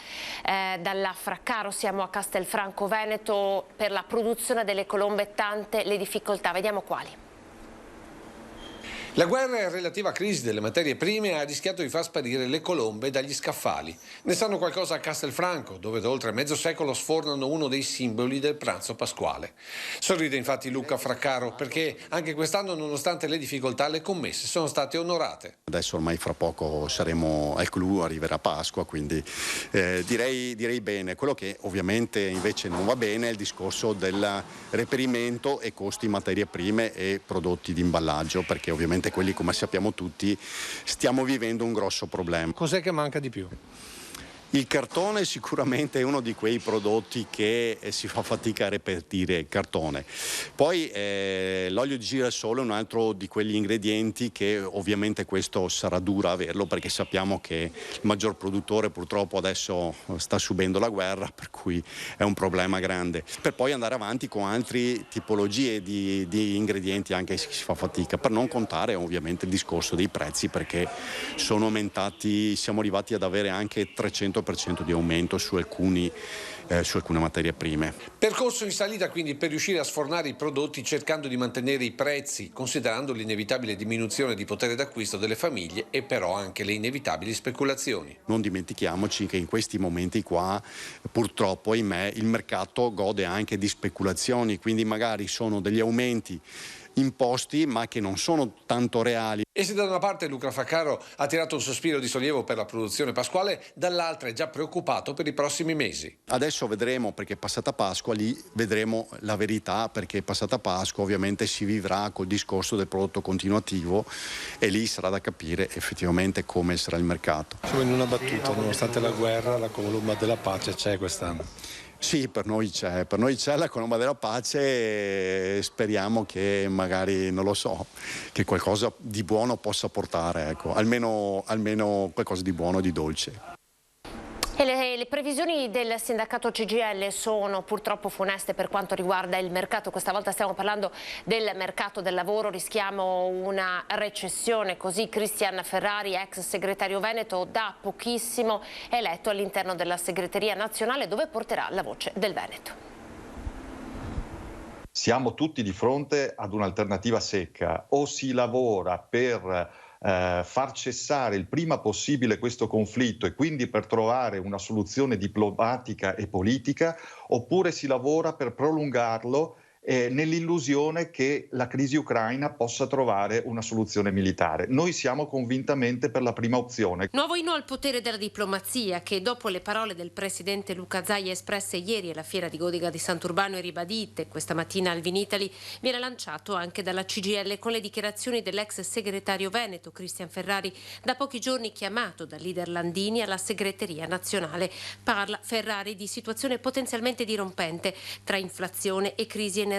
dalla Fraccaro. Siamo a Castelfranco Veneto. Per la produzione delle colombe tante le difficoltà, vediamo quali. La guerra e relativa crisi delle materie prime ha rischiato di far sparire le colombe dagli scaffali. Ne sanno qualcosa a Castelfranco, dove da oltre mezzo secolo sfornano uno dei simboli del pranzo pasquale. Sorride infatti Luca Fraccaro, perché anche quest'anno, nonostante le difficoltà, le commesse sono state onorate. Adesso ormai fra poco saremo al clou, arriverà Pasqua, quindi direi bene. Quello che ovviamente invece non va bene è il discorso del reperimento e costi materie prime e prodotti di imballaggio, perché ovviamente quelli, come sappiamo tutti, stiamo vivendo un grosso problema. Cos'è che manca di più? Il cartone sicuramente è uno di quei prodotti che si fa fatica a reperire, il cartone. Poi l'olio di girasole è un altro di quegli ingredienti che ovviamente questo sarà duro averlo, perché sappiamo che il maggior produttore purtroppo adesso sta subendo la guerra, per cui è un problema grande. Per poi andare avanti con altre tipologie di ingredienti anche se si fa fatica, per non contare ovviamente il discorso dei prezzi, perché sono aumentati, siamo arrivati ad avere anche 300% di aumento su alcune materie prime. Percorso in salita quindi per riuscire a sfornare i prodotti, cercando di mantenere i prezzi, considerando l'inevitabile diminuzione di potere d'acquisto delle famiglie e però anche le inevitabili speculazioni. Non dimentichiamoci che in questi momenti qua, purtroppo, ahimè, il mercato gode anche di speculazioni, quindi magari sono degli aumenti imposti ma che non sono tanto reali. E se da una parte Luca Fraccaro ha tirato un sospiro di sollievo per la produzione pasquale, dall'altra è già preoccupato per i prossimi mesi. Adesso vedremo, perché è passata Pasqua, lì vedremo la verità, perché è passata Pasqua ovviamente si vivrà col discorso del prodotto continuativo e lì sarà da capire effettivamente come sarà il mercato. Solo in una battuta, nonostante la guerra, la colomba della pace c'è quest'anno. Sì, per noi c'è la colomba della pace e speriamo che magari, non lo so, che qualcosa di buono possa portare, ecco, almeno qualcosa di buono, di dolce. E le previsioni del sindacato CGIL sono purtroppo funeste per quanto riguarda il mercato. Questa volta stiamo parlando del mercato del lavoro, rischiamo una recessione, così Cristian Ferrari, ex segretario veneto, da pochissimo eletto all'interno della segreteria nazionale, dove porterà la voce del Veneto. siamo tutti di fronte ad un'alternativa secca: o si lavora per far cessare il prima possibile questo conflitto e quindi per trovare una soluzione diplomatica e politica, oppure si lavora per prolungarlo nell'illusione che la crisi ucraina possa trovare una soluzione militare. Noi siamo convintamente per la prima opzione. Nuovo inno al potere della diplomazia che, dopo le parole del presidente Luca Zaia espresse ieri alla Fiera di Godica di Sant'Urbano e ribadite questa mattina al Vinitaly, viene lanciato anche dalla CGIL con le dichiarazioni dell'ex segretario veneto Cristian Ferrari, da pochi giorni chiamato dal leader Landini alla segreteria nazionale. Parla Ferrari di situazione potenzialmente dirompente tra inflazione e crisi energetica.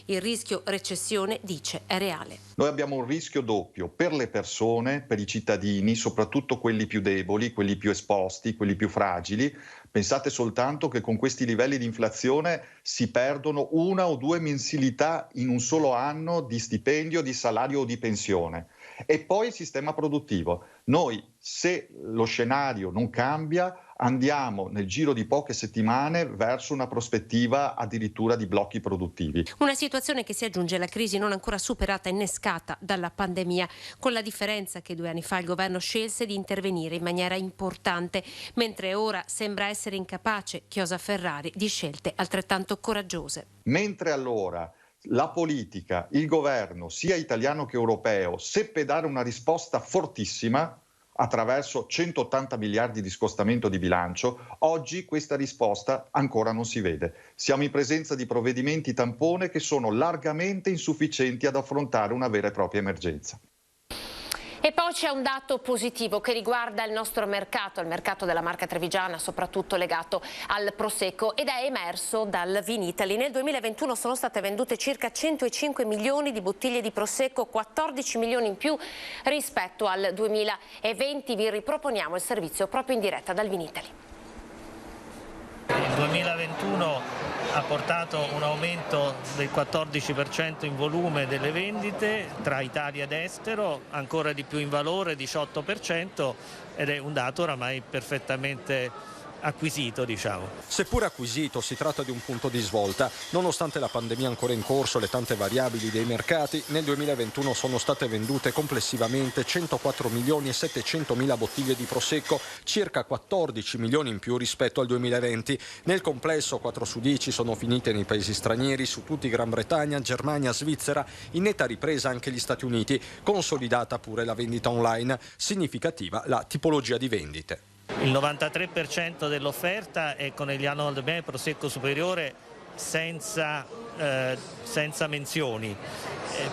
Il rischio recessione, dice, è reale. Noi abbiamo un rischio doppio per le persone, per i cittadini, soprattutto quelli più deboli, quelli più esposti, quelli più fragili. Pensate soltanto che con questi livelli di inflazione si perdono 1 o 2 mensilità in un solo anno di stipendio, di salario o di pensione. E poi il sistema produttivo. Noi, se lo scenario non cambia, andiamo nel giro di poche settimane verso una prospettiva addirittura di blocchi produttivi. Una situazione che si aggiunge alla crisi non ancora superata, innescata dalla pandemia, con la differenza che 2 anni fa il governo scelse di intervenire in maniera importante, mentre ora sembra essere incapace, chiosa Ferrari, di scelte altrettanto coraggiose. Mentre allora la politica, il governo, sia italiano che europeo, seppe dare una risposta fortissima attraverso 180 miliardi di scostamento di bilancio, oggi questa risposta ancora non si vede. Siamo in presenza di provvedimenti tampone che sono largamente insufficienti ad affrontare una vera e propria emergenza. E poi c'è un dato positivo che riguarda il nostro mercato, il mercato della Marca Trevigiana, soprattutto legato al Prosecco, ed è emerso dal Vinitaly. Nel 2021 sono state vendute circa 105 milioni di bottiglie di Prosecco, 14 milioni in più rispetto al 2020. Vi riproponiamo il servizio proprio in diretta dal Vinitaly. Il 2021 ha portato un aumento del 14% in volume delle vendite tra Italia ed estero, ancora di più in valore, 18%, ed è un dato oramai perfettamente acquisito, diciamo. Seppur acquisito, si tratta di un punto di svolta. Nonostante la pandemia ancora in corso e le tante variabili dei mercati, nel 2021 sono state vendute complessivamente 104 milioni e 700 mila bottiglie di Prosecco, circa 14 milioni in più rispetto al 2020. Nel complesso 4 su 10 sono finite nei paesi stranieri, su tutti Gran Bretagna, Germania, Svizzera, in netta ripresa anche gli Stati Uniti, consolidata pure la vendita online, significativa la tipologia di vendite. Il 93% dell'offerta è con Eliano Aldemè Prosecco superiore senza menzioni,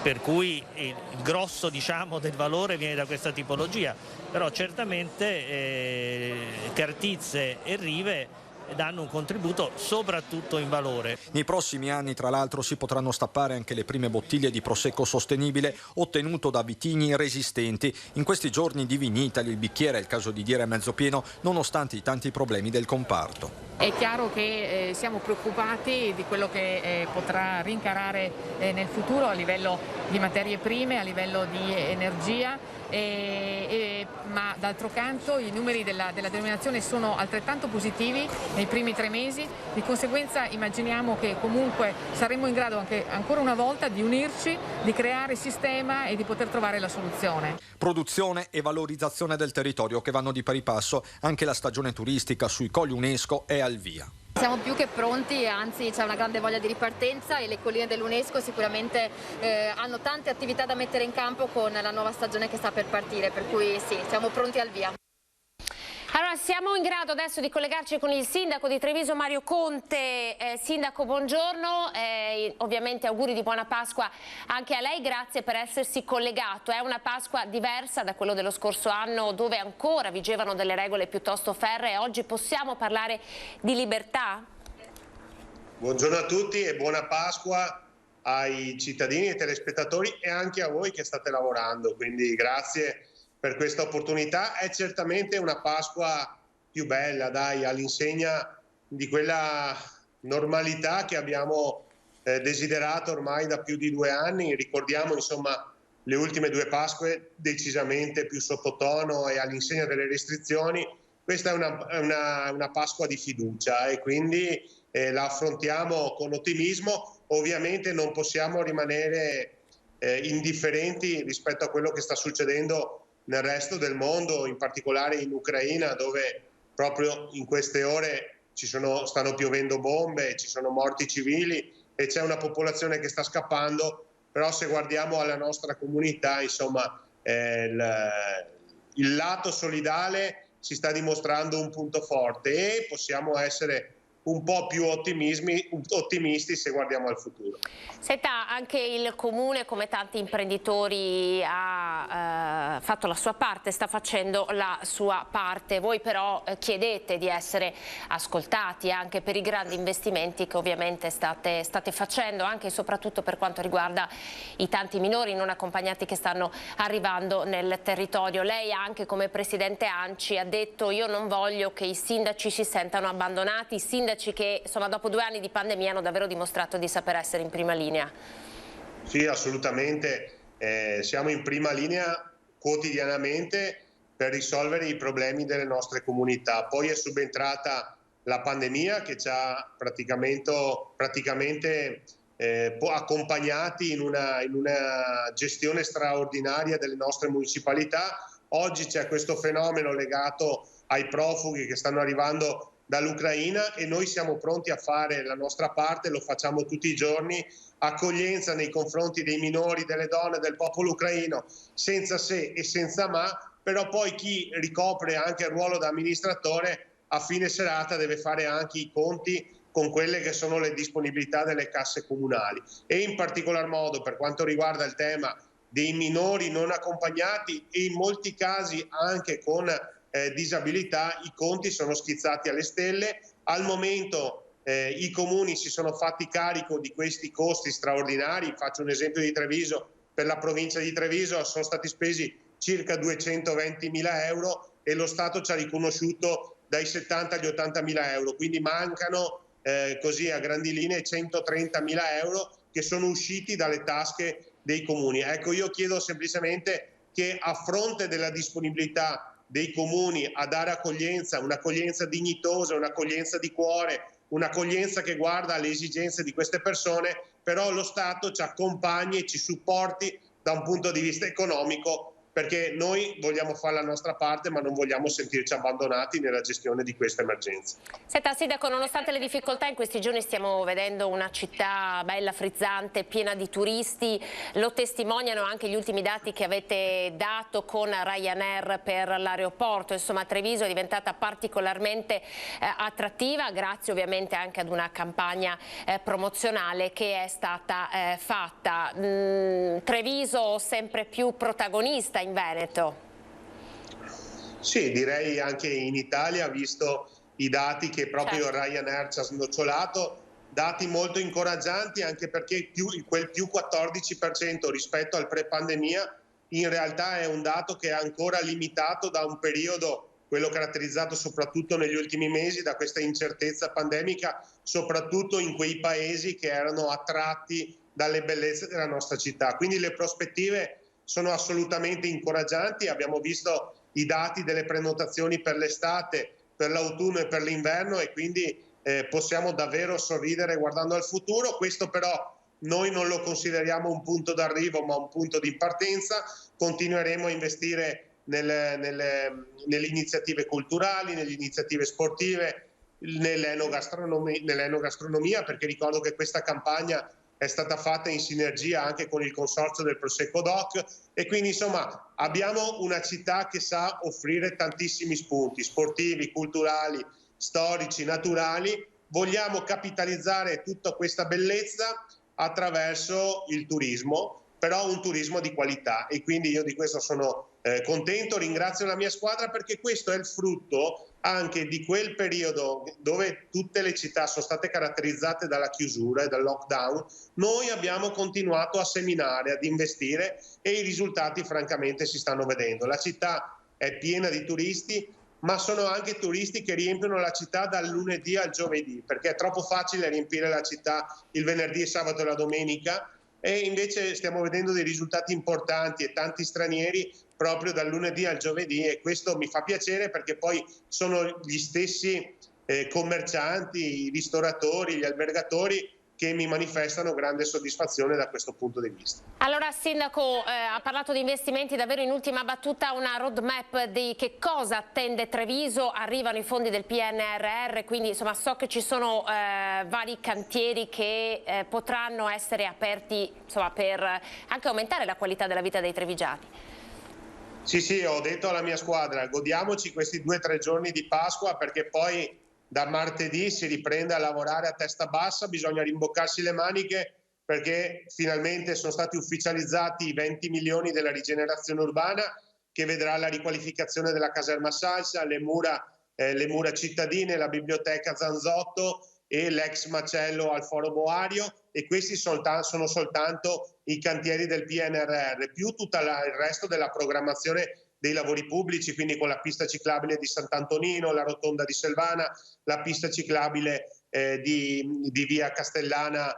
per cui il grosso, diciamo, del valore viene da questa tipologia, però certamente Cartizze e Rive danno un contributo soprattutto in valore. Nei prossimi anni, tra l'altro, si potranno stappare anche le prime bottiglie di Prosecco sostenibile ottenuto da vitigni resistenti. In questi giorni di Vinitaly il bicchiere, è il caso di dire, è mezzo pieno, nonostante i tanti problemi del comparto. È chiaro che siamo preoccupati di quello che potrà rincarare nel futuro a livello di materie prime, a livello di energia, ma d'altro canto i numeri della denominazione sono altrettanto positivi nei primi 3 mesi, di conseguenza immaginiamo che comunque saremo in grado anche ancora una volta di unirci, di creare sistema e di poter trovare la soluzione. Produzione e valorizzazione del territorio che vanno di pari passo. Anche la stagione turistica sui colli UNESCO è al via. Siamo più che pronti, anzi c'è una grande voglia di ripartenza e le colline dell'UNESCO sicuramente hanno tante attività da mettere in campo con la nuova stagione che sta per partire, per cui sì, siamo pronti al via. Allora, siamo in grado adesso di collegarci con il sindaco di Treviso, Mario Conte. Sindaco, buongiorno, ovviamente auguri di buona Pasqua anche a lei, grazie per essersi collegato. È una Pasqua diversa da quello dello scorso anno, dove ancora vigevano delle regole piuttosto ferree. Oggi possiamo parlare di libertà? Buongiorno a tutti e buona Pasqua ai cittadini e telespettatori e anche a voi che state lavorando, quindi grazie per questa opportunità. È certamente una Pasqua più bella, dai, all'insegna di quella normalità che abbiamo desiderato ormai da più di 2 anni. Ricordiamo insomma le ultime 2 Pasque decisamente più sottotono e all'insegna delle restrizioni. Questa è una Pasqua di fiducia e quindi la affrontiamo con ottimismo ovviamente non possiamo rimanere indifferenti rispetto a quello che sta succedendo nel resto del mondo, in particolare in Ucraina, dove proprio in queste ore stanno piovendo bombe, ci sono morti civili e c'è una popolazione che sta scappando. Però se guardiamo alla nostra comunità, insomma, il lato solidale si sta dimostrando un punto forte e possiamo essere un po' più ottimisti se guardiamo al futuro. Senta, anche il Comune, come tanti imprenditori, ha fatto la sua parte, sta facendo la sua parte. Voi però chiedete di essere ascoltati anche per i grandi investimenti che ovviamente state facendo, anche e soprattutto per quanto riguarda i tanti minori non accompagnati che stanno arrivando nel territorio. Lei anche come Presidente ANCI ha detto: io non voglio che i sindaci si sentano abbandonati, i sindaci che insomma dopo 2 anni di pandemia hanno davvero dimostrato di saper essere in prima linea. Sì, assolutamente, siamo in prima linea quotidianamente per risolvere i problemi delle nostre comunità. Poi è subentrata la pandemia che ci ha praticamente accompagnati in una gestione straordinaria delle nostre municipalità. Oggi c'è questo fenomeno legato ai profughi che stanno arrivando dall'Ucraina e noi siamo pronti a fare la nostra parte, lo facciamo tutti i giorni, accoglienza nei confronti dei minori, delle donne, del popolo ucraino, senza se e senza ma, però poi chi ricopre anche il ruolo da amministratore a fine serata deve fare anche i conti con quelle che sono le disponibilità delle casse comunali e in particolar modo per quanto riguarda il tema dei minori non accompagnati e in molti casi anche con disabilità, i conti sono schizzati alle stelle. Al momento i comuni si sono fatti carico di questi costi straordinari. Faccio un esempio di Treviso: per la provincia di Treviso sono stati spesi circa 220.000 euro e lo Stato ci ha riconosciuto dai 70 agli 80.000 euro, quindi mancano così a grandi linee 130.000 euro che sono usciti dalle tasche dei comuni. Ecco, io chiedo semplicemente che a fronte della disponibilità dei comuni a dare accoglienza, un'accoglienza dignitosa, un'accoglienza di cuore, un'accoglienza che guarda alle esigenze di queste persone, però lo Stato ci accompagni e ci supporti da un punto di vista economico, perché noi vogliamo fare la nostra parte ma non vogliamo sentirci abbandonati nella gestione di questa emergenza. Senta Sindaco, nonostante le difficoltà in questi giorni stiamo vedendo una città bella, frizzante, piena di turisti, lo testimoniano anche gli ultimi dati che avete dato con Ryanair per l'aeroporto. Insomma, Treviso è diventata particolarmente attrattiva grazie ovviamente anche ad una campagna promozionale che è stata fatta. Treviso sempre più protagonista in Veneto. Sì, direi anche in Italia, visto i dati che proprio Ryanair ci ha snocciolato, dati molto incoraggianti anche perché quel più 14% rispetto al pre-pandemia in realtà è un dato che è ancora limitato da un periodo, quello caratterizzato soprattutto negli ultimi mesi da questa incertezza pandemica, soprattutto in quei paesi che erano attratti dalle bellezze della nostra città. Quindi le prospettive sono assolutamente incoraggianti. Abbiamo visto i dati delle prenotazioni per l'estate, per l'autunno e per l'inverno e quindi possiamo davvero sorridere guardando al futuro. Questo però noi non lo consideriamo un punto d'arrivo ma un punto di partenza. Continueremo a investire nelle iniziative culturali, nelle iniziative sportive, nell'enogastronomia, perché ricordo che questa campagna è stata fatta in sinergia anche con il consorzio del Prosecco Doc e quindi insomma abbiamo una città che sa offrire tantissimi spunti sportivi, culturali, storici, naturali. Vogliamo capitalizzare tutta questa bellezza attraverso il turismo, però un turismo di qualità e quindi io di questo sono contento, ringrazio la mia squadra perché questo è il frutto anche di quel periodo dove tutte le città sono state caratterizzate dalla chiusura e dal lockdown. Noi abbiamo continuato a seminare, ad investire e i risultati francamente si stanno vedendo. La città è piena di turisti, ma sono anche turisti che riempiono la città dal lunedì al giovedì, perché è troppo facile riempire la città il venerdì, il sabato e la domenica, e invece stiamo vedendo dei risultati importanti e tanti stranieri proprio dal lunedì al giovedì e questo mi fa piacere perché poi sono gli stessi commercianti, i ristoratori, gli albergatori che mi manifestano grande soddisfazione da questo punto di vista. Allora Sindaco, ha parlato di investimenti, davvero in ultima battuta una roadmap di che cosa attende Treviso, arrivano i fondi del PNRR, quindi insomma so che ci sono vari cantieri che potranno essere aperti insomma, per anche aumentare la qualità della vita dei trevigiani. Sì, ho detto alla mia squadra, godiamoci questi 2 o 3 giorni di Pasqua, perché poi da martedì si riprende a lavorare a testa bassa, bisogna rimboccarsi le maniche perché finalmente sono stati ufficializzati i 20 milioni della rigenerazione urbana che vedrà la riqualificazione della caserma Salsa, le mura cittadine, la biblioteca Zanzotto e l'ex macello al Foro Boario, e questi sono soltanto i cantieri del PNRR, più tutto il resto della programmazione dei lavori pubblici, quindi con la pista ciclabile di Sant'Antonino, la rotonda di Selvana, la pista ciclabile di via Castellana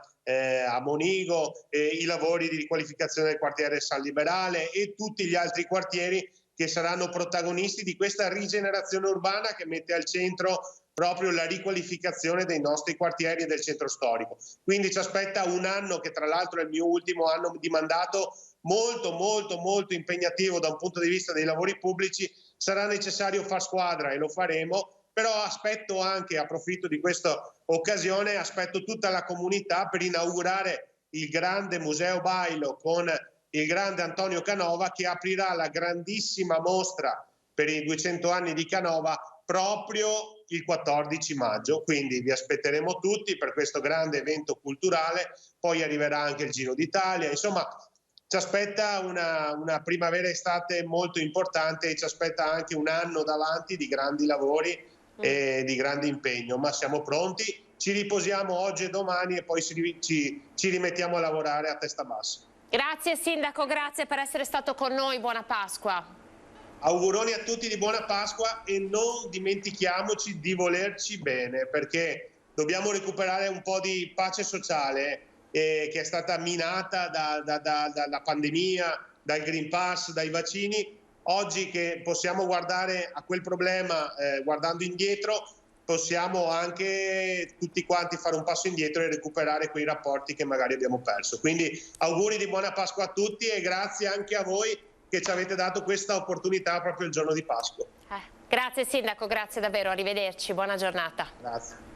a Monigo, i lavori di riqualificazione del quartiere San Liberale e tutti gli altri quartieri che saranno protagonisti di questa rigenerazione urbana che mette al centro proprio la riqualificazione dei nostri quartieri e del centro storico. Quindi ci aspetta un anno che tra l'altro è il mio ultimo anno di mandato, molto impegnativo da un punto di vista dei lavori pubblici. Sarà necessario far squadra e lo faremo, però aspetto anche, approfitto di questa occasione, aspetto tutta la comunità per inaugurare il grande Museo Bailo con il grande Antonio Canova, che aprirà la grandissima mostra per i 200 anni di Canova proprio il 14 maggio, quindi vi aspetteremo tutti per questo grande evento culturale, poi arriverà anche il Giro d'Italia, insomma ci aspetta una primavera-estate molto importante e ci aspetta anche un anno davanti di grandi lavori e di grande impegno, ma siamo pronti, ci riposiamo oggi e domani e poi ci rimettiamo a lavorare a testa bassa. Grazie Sindaco, grazie per essere stato con noi, buona Pasqua. Auguroni a tutti di buona Pasqua e non dimentichiamoci di volerci bene, perché dobbiamo recuperare un po' di pace sociale che è stata minata dalla pandemia, dal Green Pass, dai vaccini. Oggi che possiamo guardare a quel problema guardando indietro, possiamo anche tutti quanti fare un passo indietro e recuperare quei rapporti che magari abbiamo perso. Quindi auguri di buona Pasqua a tutti e grazie anche a voi che ci avete dato questa opportunità proprio il giorno di Pasqua. Grazie Sindaco, grazie davvero, arrivederci, buona giornata. Grazie.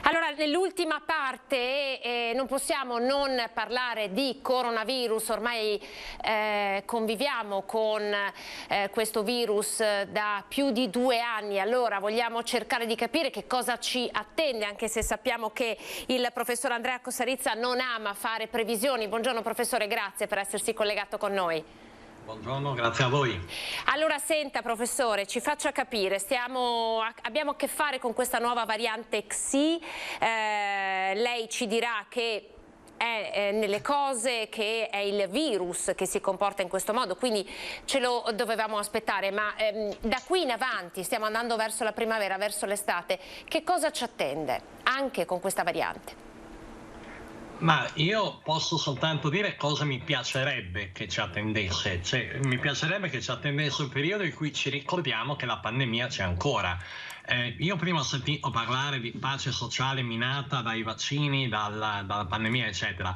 Allora, nell'ultima parte non possiamo non parlare di coronavirus, ormai conviviamo con questo virus da più di 2 anni, allora vogliamo cercare di capire che cosa ci attende, anche se sappiamo che il professor Andrea Cossarizza non ama fare previsioni. Buongiorno professore, grazie per essersi collegato con noi. Buongiorno, grazie a voi. Allora senta professore, ci faccia capire, abbiamo a che fare con questa nuova variante Xi, lei ci dirà che è nelle cose, che è il virus che si comporta in questo modo, quindi ce lo dovevamo aspettare, ma da qui in avanti stiamo andando verso la primavera, verso l'estate, che cosa ci attende anche con questa variante? Ma io posso soltanto dire cosa mi piacerebbe che ci attendesse, cioè mi piacerebbe che ci attendesse un periodo in cui ci ricordiamo che la pandemia c'è ancora. Io prima ho sentito parlare di pace sociale minata dai vaccini, dalla pandemia eccetera.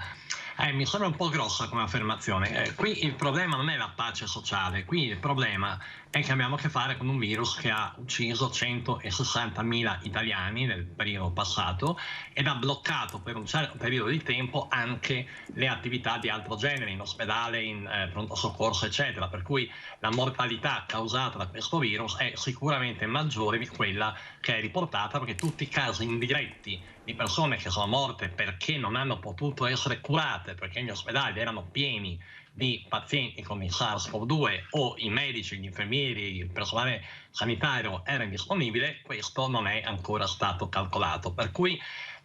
Mi sembra un po' grossa come affermazione. Qui il problema non è la pace sociale, qui il problema è che abbiamo a che fare con un virus che ha ucciso 160.000 italiani nel periodo passato ed ha bloccato per un certo periodo di tempo anche le attività di altro genere, in ospedale, in pronto soccorso eccetera, per cui la mortalità causata da questo virus è sicuramente maggiore di quella che è riportata, perché tutti i casi indiretti di persone che sono morte perché non hanno potuto essere curate, perché gli ospedali erano pieni di pazienti con il SARS-CoV-2 o i medici, gli infermieri, il personale sanitario era indisponibile, questo non è ancora stato calcolato. Per cui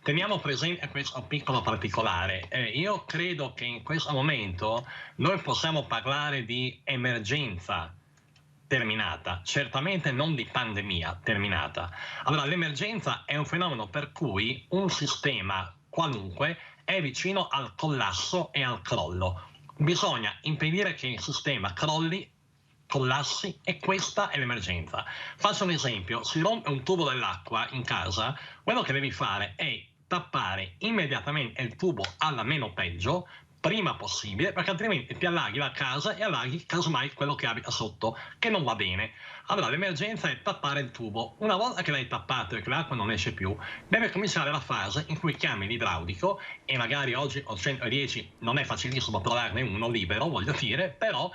teniamo presente questo piccolo particolare. Io credo che in questo momento noi possiamo parlare di emergenza terminata, certamente non di pandemia terminata. Allora, l'emergenza è un fenomeno per cui un sistema qualunque è vicino al collasso e al crollo. Bisogna impedire che il sistema crolli, collassi, e questa è l'emergenza. Faccio un esempio: si rompe un tubo dell'acqua in casa, quello che devi fare è tappare immediatamente il tubo alla meno peggio, prima possibile, perché altrimenti ti allaghi la casa e allaghi casomai quello che abita sotto, che non va bene. Allora l'emergenza è tappare il tubo. Una volta che l'hai tappato e che l'acqua non esce più, deve cominciare la fase in cui chiami l'idraulico, e magari oggi ho 110, non è facilissimo trovarne uno libero, voglio dire, però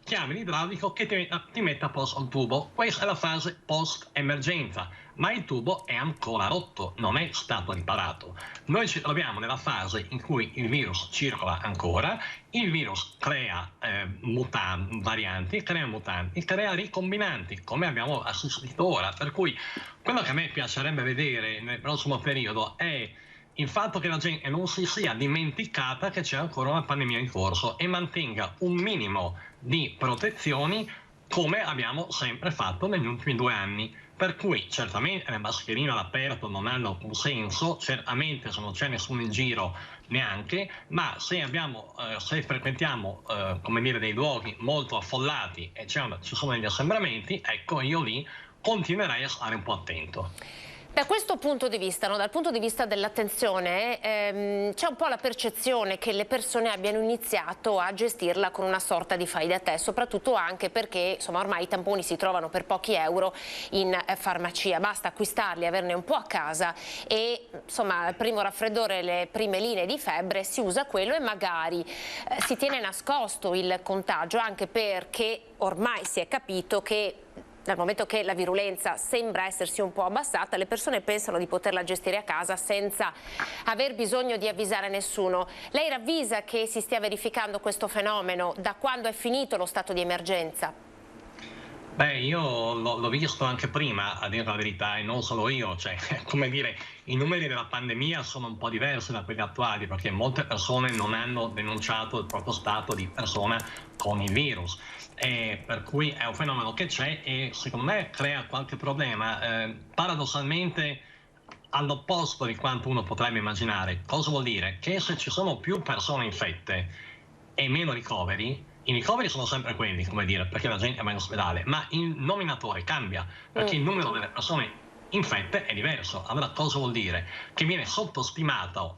chiami l'idraulico che ti mette a posto il tubo. Questa è la fase post-emergenza, ma il tubo è ancora rotto, non è stato riparato. Noi ci troviamo nella fase in cui il virus circola ancora, il virus crea varianti, crea mutanti, crea ricombinanti, come abbiamo assistito ora. Per cui quello che a me piacerebbe vedere nel prossimo periodo è il fatto che la gente non si sia dimenticata che c'è ancora una pandemia in corso e mantenga un minimo di protezioni come abbiamo sempre fatto negli ultimi 2 anni. Per cui certamente le mascherine all'aperto non hanno alcun senso, certamente se non c'è nessuno in giro neanche, ma se frequentiamo come dire, dei luoghi molto affollati e ci sono degli assembramenti, ecco, io lì continuerei a stare un po' attento. Da questo punto di vista, no? Dal punto di vista dell'attenzione, c'è un po' la percezione che le persone abbiano iniziato a gestirla con una sorta di fai da te, soprattutto anche perché insomma, ormai i tamponi si trovano per pochi euro in farmacia, basta acquistarli, averne un po' a casa e insomma al primo raffreddore, le prime linee di febbre, si usa quello e magari si tiene nascosto il contagio, anche perché ormai si è capito che dal momento che la virulenza sembra essersi un po' abbassata, le persone pensano di poterla gestire a casa senza aver bisogno di avvisare nessuno. Lei ravvisa che si stia verificando questo fenomeno da quando è finito lo stato di emergenza? Beh, io l'ho visto anche prima, a dire la verità, e non solo io, cioè, come dire, i numeri della pandemia sono un po' diversi da quelli attuali, perché molte persone non hanno denunciato il proprio stato di persona con il virus. Per cui è un fenomeno che c'è e secondo me crea qualche problema, paradossalmente all'opposto di quanto uno potrebbe immaginare. Cosa vuol dire? Che se ci sono più persone infette e meno ricoveri, i ricoveri sono sempre quelli, come dire, perché la gente va in ospedale, ma il nominatore cambia, perché il numero delle persone infette è diverso. Allora cosa vuol dire? Che viene sottostimata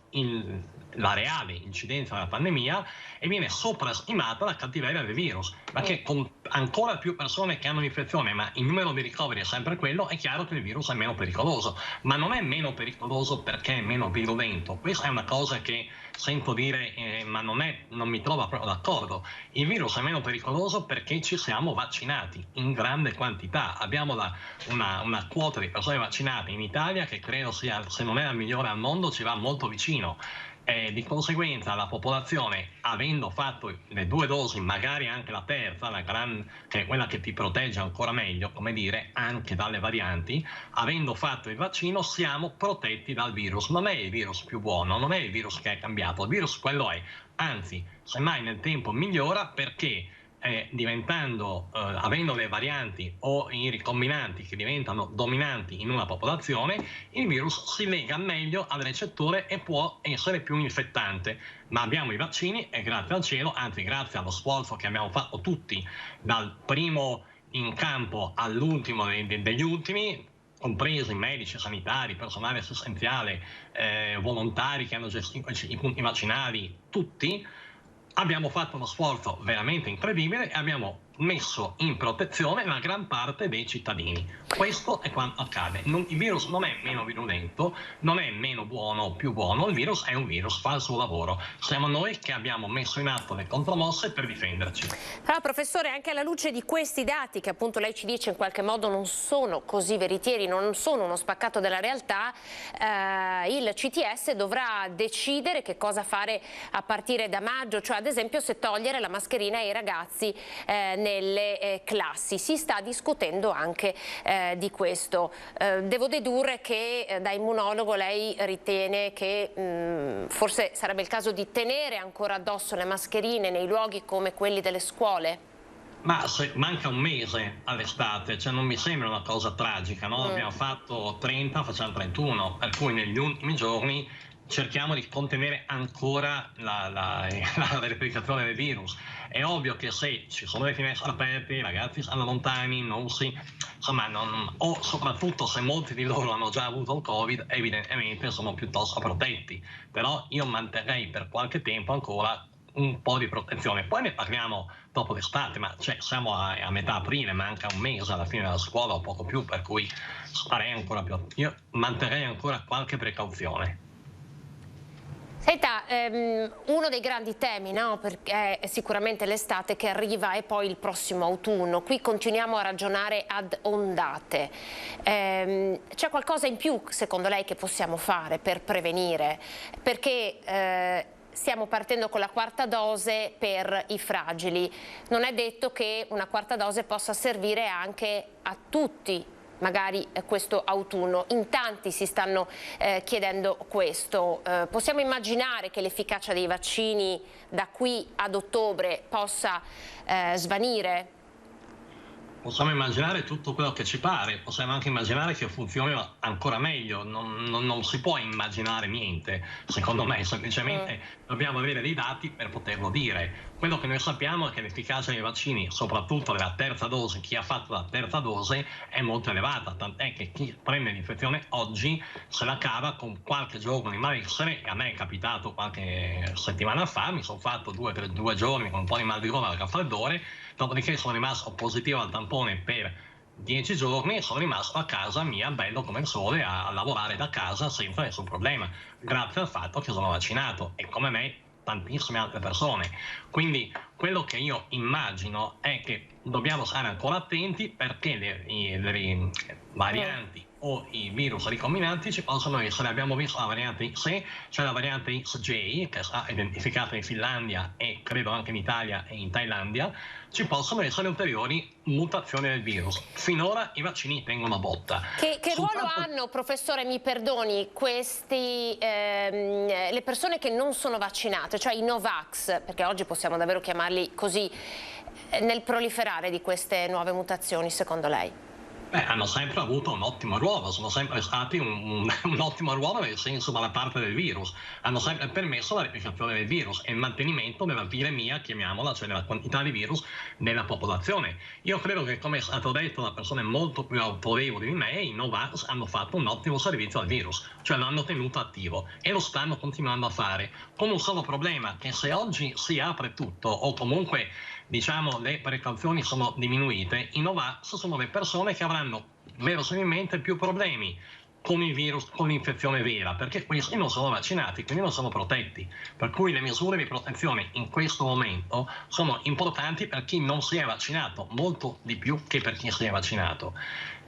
la reale incidenza della pandemia e viene soprastimata la cattiveria del virus, perché con ancora più persone che hanno l'infezione ma il numero di ricoveri è sempre quello, è chiaro che il virus è meno pericoloso, ma non è meno pericoloso perché è meno virulento. Questa è una cosa che sento dire ma non mi trovo proprio d'accordo. Il virus è meno pericoloso perché ci siamo vaccinati in grande quantità, abbiamo una quota di persone vaccinate in Italia che credo sia, se non è la migliore al mondo, ci va molto vicino. Di conseguenza la popolazione, avendo fatto le 2 dosi, magari anche la terza, che è quella che ti protegge ancora meglio, come dire, anche dalle varianti, avendo fatto il vaccino siamo protetti dal virus. Non è il virus più buono, non è il virus che è cambiato, il virus quello è, anzi, semmai nel tempo migliora perché avendo le varianti o i ricombinanti che diventano dominanti in una popolazione, il virus si lega meglio al recettore e può essere più infettante. Ma abbiamo i vaccini e grazie al cielo, anzi grazie allo sforzo che abbiamo fatto tutti, dal primo in campo all'ultimo degli ultimi, compresi medici, sanitari, personale assistenziale, volontari che hanno gestito i punti vaccinali, tutti, abbiamo fatto uno sforzo veramente incredibile e abbiamo messo in protezione la gran parte dei cittadini. Questo è quanto accade. Il virus non è meno virulento, non è meno buono o più buono, il virus è un virus, fa il suo lavoro. Siamo noi che abbiamo messo in atto le contromosse per difenderci. Allora, professore, anche alla luce di questi dati che appunto lei ci dice in qualche modo non sono così veritieri, non sono uno spaccato della realtà, il CTS dovrà decidere che cosa fare a partire da maggio, cioè ad esempio se togliere la mascherina ai ragazzi nelle classi. Si sta discutendo anche di questo. Devo dedurre che da immunologo lei ritiene che forse sarebbe il caso di tenere ancora addosso le mascherine nei luoghi come quelli delle scuole? Ma se manca un mese all'estate, cioè non mi sembra una cosa tragica, no? Abbiamo fatto 30, facciamo 31, per cui negli ultimi giorni cerchiamo di contenere ancora la replicazione del virus. È ovvio che se ci sono le finestre aperte, i ragazzi stanno lontani, o soprattutto se molti di loro hanno già avuto il Covid, evidentemente sono piuttosto protetti. Però io manterrei per qualche tempo ancora un po' di protezione. Poi ne parliamo dopo l'estate, ma siamo a metà aprile, manca un mese alla fine della scuola o poco più, per cui io manterrei ancora qualche precauzione. Senta, uno dei grandi temi, no? Perché è sicuramente l'estate che arriva e poi il prossimo autunno. Qui continuiamo a ragionare ad ondate. C'è qualcosa in più, secondo lei, che possiamo fare per prevenire? Perché stiamo partendo con la quarta dose per i fragili. Non è detto che una quarta dose possa servire anche a tutti, magari questo autunno. In tanti si stanno chiedendo questo. Possiamo immaginare che l'efficacia dei vaccini da qui ad ottobre possa svanire? Possiamo immaginare tutto quello che ci pare, possiamo anche immaginare che funzioni ancora meglio, non si può immaginare niente, secondo me, semplicemente dobbiamo avere dei dati per poterlo dire. Quello che noi sappiamo è che l'efficacia dei vaccini, soprattutto della terza dose, chi ha fatto la terza dose, è molto elevata, tant'è che chi prende l'infezione oggi se la cava con qualche giorno di malessere, e a me è capitato qualche settimana fa, mi sono fatto 2 giorni con un po' di mal di gola e raffreddore, dopodiché sono rimasto positivo al tampone per 10 giorni e sono rimasto a casa mia, bello come il sole, a lavorare da casa senza nessun problema, grazie al fatto che sono vaccinato, e come me tantissime altre persone. Quindi quello che io immagino è che dobbiamo stare ancora attenti, perché le varianti o i virus ricombinanti ci possono essere. Abbiamo visto la variante XE, c'è la variante XJ che è stata identificata in Finlandia e credo anche in Italia e in Thailandia. Ci possono essere ulteriori mutazioni del virus. Finora i vaccini tengono botta. Che ruolo hanno, professore, mi perdoni, le persone che non sono vaccinate, cioè i Novax, perché oggi possiamo davvero chiamarli così, nel proliferare di queste nuove mutazioni, secondo lei? Hanno sempre avuto un ottimo ruolo, sono sempre stati un ottimo ruolo nel senso dalla parte del virus, hanno sempre permesso la replicazione del virus e il mantenimento della viremia, chiamiamola, cioè della quantità di virus nella popolazione. Io credo che, come è stato detto da persone molto più autorevoli di me, i Novax hanno fatto un ottimo servizio al virus, cioè lo hanno tenuto attivo e lo stanno continuando a fare, con un solo problema, che se oggi si apre tutto o comunque diciamo le precauzioni sono diminuite, i Novax sono le persone che avranno verosimilmente più problemi con il virus, con l'infezione vera, perché questi non sono vaccinati, quindi non sono protetti. Per cui le misure di protezione in questo momento sono importanti per chi non si è vaccinato, molto di più che per chi si è vaccinato.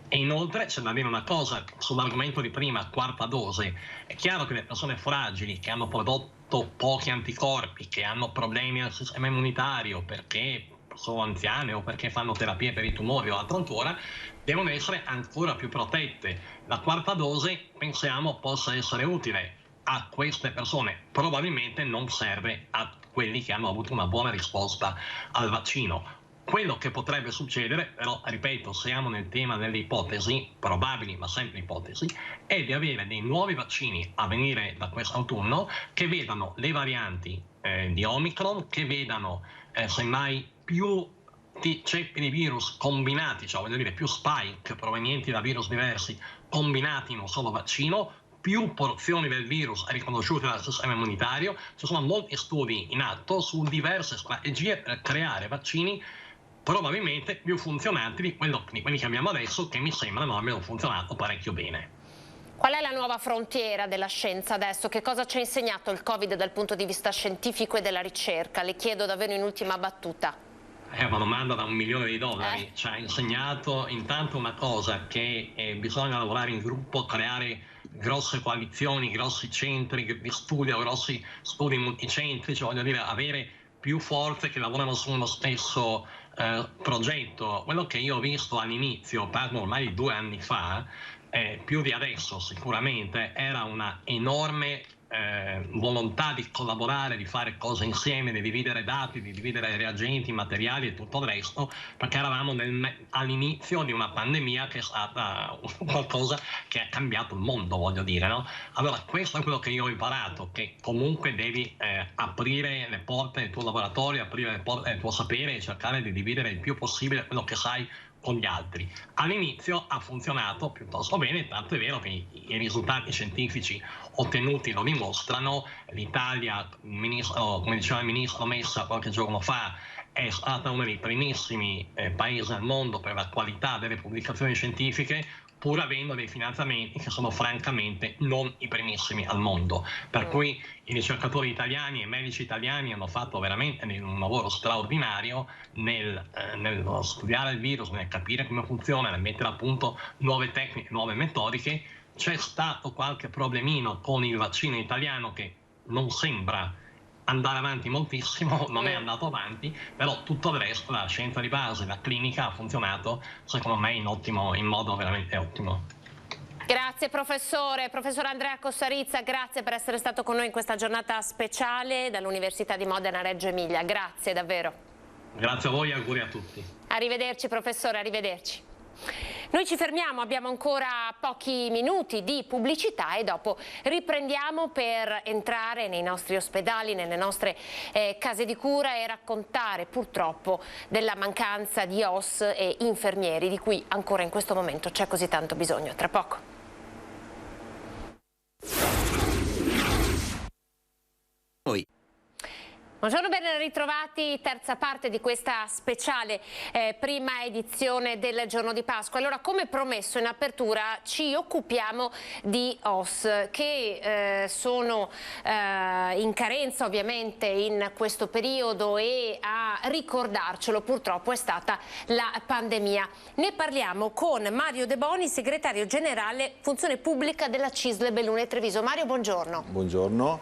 E inoltre c'è da dire una cosa sull'argomento di prima, quarta dose. È chiaro che le persone fragili che hanno prodotto pochi anticorpi, che hanno problemi al sistema immunitario perché sono anziane o perché fanno terapie per i tumori o altro ancora, devono essere ancora più protette. La quarta dose pensiamo possa essere utile a queste persone, probabilmente non serve a quelli che hanno avuto una buona risposta al vaccino. Quello che potrebbe succedere, però, ripeto, siamo nel tema delle ipotesi, probabili ma sempre ipotesi, è di avere dei nuovi vaccini a venire da quest'autunno che vedano le varianti di Omicron, che vedano semmai più ceppi di virus combinati, cioè voglio dire più spike provenienti da virus diversi combinati in un solo vaccino, più porzioni del virus riconosciute dal sistema immunitario. Ci sono molti studi in atto su diverse strategie per creare vaccini probabilmente più funzionanti di quelli che abbiamo adesso, che mi sembrano abbiano funzionato parecchio bene. Qual è la nuova frontiera della scienza adesso? Che cosa ci ha insegnato il Covid dal punto di vista scientifico e della ricerca? Le chiedo davvero in ultima battuta. È una domanda da $1 milione. Ci ha insegnato intanto una cosa, che bisogna lavorare in gruppo, creare grosse coalizioni, grossi centri di studio, grossi studi multicentrici, voglio dire avere più forze che lavorano su uno stesso progetto. Quello che io ho visto all'inizio, parlo ormai di 2 anni fa, più di adesso sicuramente, era una enorme volontà di collaborare, di fare cose insieme, di dividere dati, di dividere reagenti, materiali e tutto il resto, perché eravamo all'inizio di una pandemia che è stata qualcosa che ha cambiato il mondo, voglio dire, no? Allora questo è quello che io ho imparato, che comunque devi aprire le porte del tuo laboratorio, aprire le porte del tuo sapere e cercare di dividere il più possibile quello che sai con gli altri. All'inizio ha funzionato piuttosto bene, tanto è vero che i risultati scientifici ottenuti lo dimostrano. L'Italia, come diceva il ministro Messa qualche giorno fa, è stata uno dei primissimi paesi al mondo per la qualità delle pubblicazioni scientifiche, pur avendo dei finanziamenti che sono francamente non i primissimi al mondo. Per cui i ricercatori italiani e i medici italiani hanno fatto veramente un lavoro straordinario nel studiare il virus, nel capire come funziona, nel mettere a punto nuove tecniche, nuove metodiche. C'è stato qualche problemino con il vaccino italiano che non sembra andare avanti moltissimo, non è andato avanti, però tutto il resto, la scienza di base, la clinica ha funzionato secondo me in modo veramente ottimo. Grazie professore Andrea Cossarizza, grazie per essere stato con noi in questa giornata speciale dall'Università di Modena Reggio Emilia, grazie davvero. Grazie a voi e auguri a tutti. Arrivederci professore, arrivederci. Noi ci fermiamo, abbiamo ancora pochi minuti di pubblicità e dopo riprendiamo per entrare nei nostri ospedali, nelle nostre case di cura e raccontare purtroppo della mancanza di OSS e infermieri di cui ancora in questo momento c'è così tanto bisogno. Tra poco. Buongiorno, ben ritrovati, terza parte di questa speciale prima edizione del giorno di Pasqua. Allora, come promesso in apertura, ci occupiamo di OSS che sono in carenza ovviamente in questo periodo e a ricordarcelo purtroppo è stata la pandemia. Ne parliamo con Mario De Boni, segretario generale funzione pubblica della CISL Bellunese Treviso. Mario, buongiorno. Buongiorno,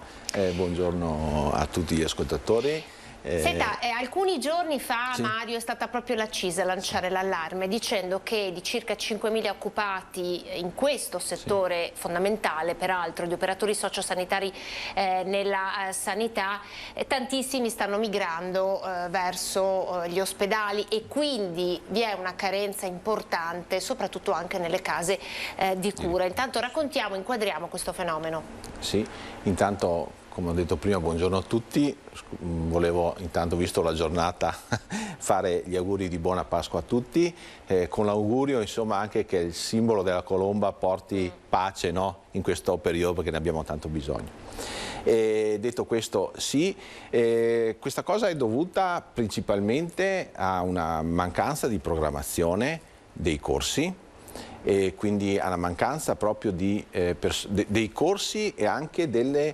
buongiorno a tutti gli ascoltatori. Senta, alcuni giorni fa, sì, Mario, è stata proprio la CISL a lanciare l'allarme dicendo che di circa 5.000 occupati in questo settore, sì, fondamentale peraltro, di operatori sociosanitari nella sanità, tantissimi stanno migrando verso gli ospedali e quindi vi è una carenza importante soprattutto anche nelle case di cura. Intanto raccontiamo, inquadriamo questo fenomeno. Sì, intanto, come ho detto prima, buongiorno a tutti. Volevo intanto, visto la giornata, fare gli auguri di buona Pasqua a tutti, con l'augurio insomma anche che il simbolo della colomba porti pace, no? In questo periodo, perché ne abbiamo tanto bisogno. Detto questo, sì, questa cosa è dovuta principalmente a una mancanza di programmazione dei corsi, e quindi alla mancanza proprio dei corsi e anche delle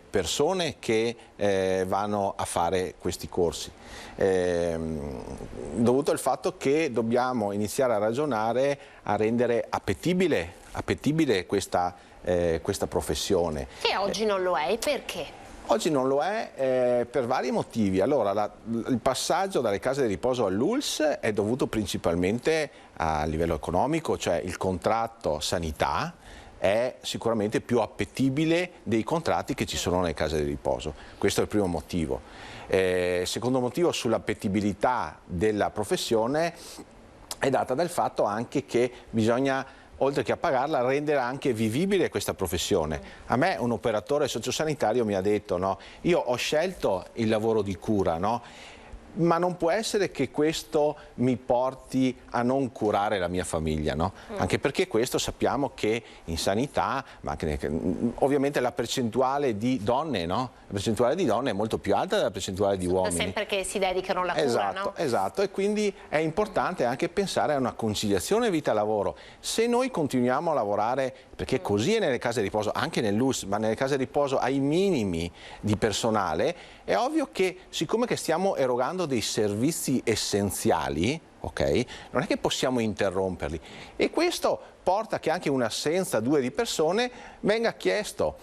persone che vanno a fare questi corsi, dovuto al fatto che dobbiamo iniziare a ragionare a rendere appetibile questa professione. Che oggi non lo è, e perché? Oggi non lo è per vari motivi. Allora, il passaggio dalle case di riposo all'ULSS è dovuto principalmente a livello economico, cioè il contratto sanità è sicuramente più appetibile dei contratti che ci sono nelle case di riposo. Questo è il primo motivo. Secondo motivo, sull'appetibilità della professione è data dal fatto anche che bisogna, oltre che a pagarla, rendere anche vivibile questa professione. A me un operatore sociosanitario mi ha detto, no, io ho scelto il lavoro di cura, no, ma non può essere che questo mi porti a non curare la mia famiglia, no? Anche perché questo sappiamo che in sanità, ma anche ovviamente la percentuale di donne, no? La percentuale di donne è molto più alta della percentuale di uomini. Sempre che si dedicano alla cura, esatto, no? Esatto, e quindi è importante anche pensare a una conciliazione vita-lavoro. Se noi continuiamo a lavorare, perché così è nelle case di riposo, anche nell'ULSS, ma nelle case di riposo ai minimi di personale, è ovvio che siccome che stiamo erogando dei servizi essenziali, ok, non è che possiamo interromperli, e questo porta che anche un'assenza, 2 di persone, venga chiesto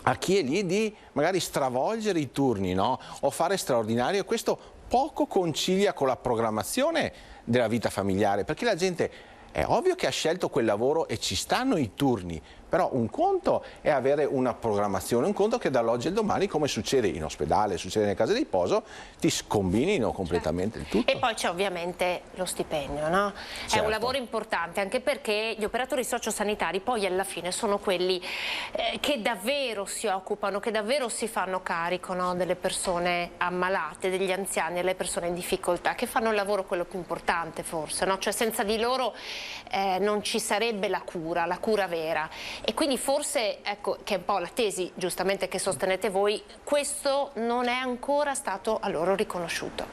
a chi è lì di magari stravolgere i turni, no? O fare straordinario. Questo poco concilia con la programmazione della vita familiare, perché la gente è ovvio che ha scelto quel lavoro e ci stanno i turni, però un conto è avere una programmazione, un conto che dall'oggi al domani, come succede in ospedale, succede nelle case di riposo, ti scombinino completamente il tutto. E poi c'è ovviamente lo stipendio, no? Certo. È un lavoro importante, anche perché gli operatori sociosanitari poi alla fine sono quelli che davvero si occupano, che davvero si fanno carico, no, delle persone ammalate, degli anziani, delle persone in difficoltà, che fanno il lavoro quello più importante forse, no? Cioè senza di loro non ci sarebbe la cura vera. E quindi forse, ecco, che è un po' la tesi giustamente che sostenete voi, questo non è ancora stato a loro riconosciuto.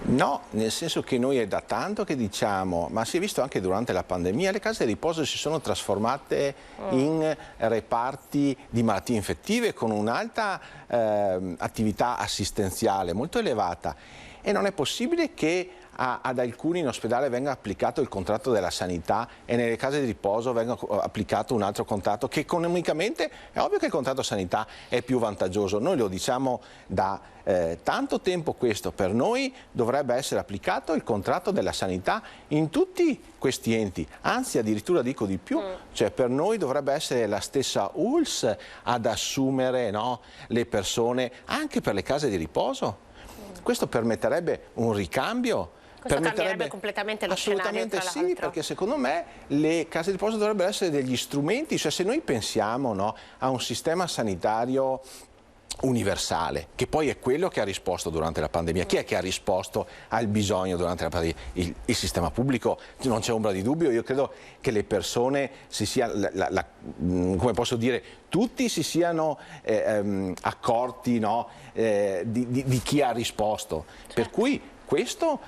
No, nel senso che noi è da tanto che diciamo, ma si è visto anche durante la pandemia, le case di riposo si sono trasformate in reparti di malattie infettive con un'alta attività assistenziale molto elevata, e non è possibile che ad alcuni in ospedale venga applicato il contratto della sanità e nelle case di riposo venga applicato un altro contratto, che economicamente è ovvio che il contratto sanità è più vantaggioso. Noi lo diciamo da tanto tempo, questo per noi dovrebbe essere applicato il contratto della sanità in tutti questi enti, anzi addirittura dico di più, cioè per noi dovrebbe essere la stessa ULSS ad assumere, no, le persone anche per le case di riposo. Questo permetterebbe un ricambio. Questo cambierebbe completamente lo scenario, tra l'altro. Sì, perché secondo me le case di riposo dovrebbero essere degli strumenti, cioè se noi pensiamo, no, a un sistema sanitario universale, che poi è quello che ha risposto durante la pandemia. Chi è che ha risposto al bisogno durante la pandemia? Il sistema pubblico, non c'è ombra di dubbio. Io credo che le persone come posso dire, tutti si siano accorti, no, di chi ha risposto. Certo. Per cui questo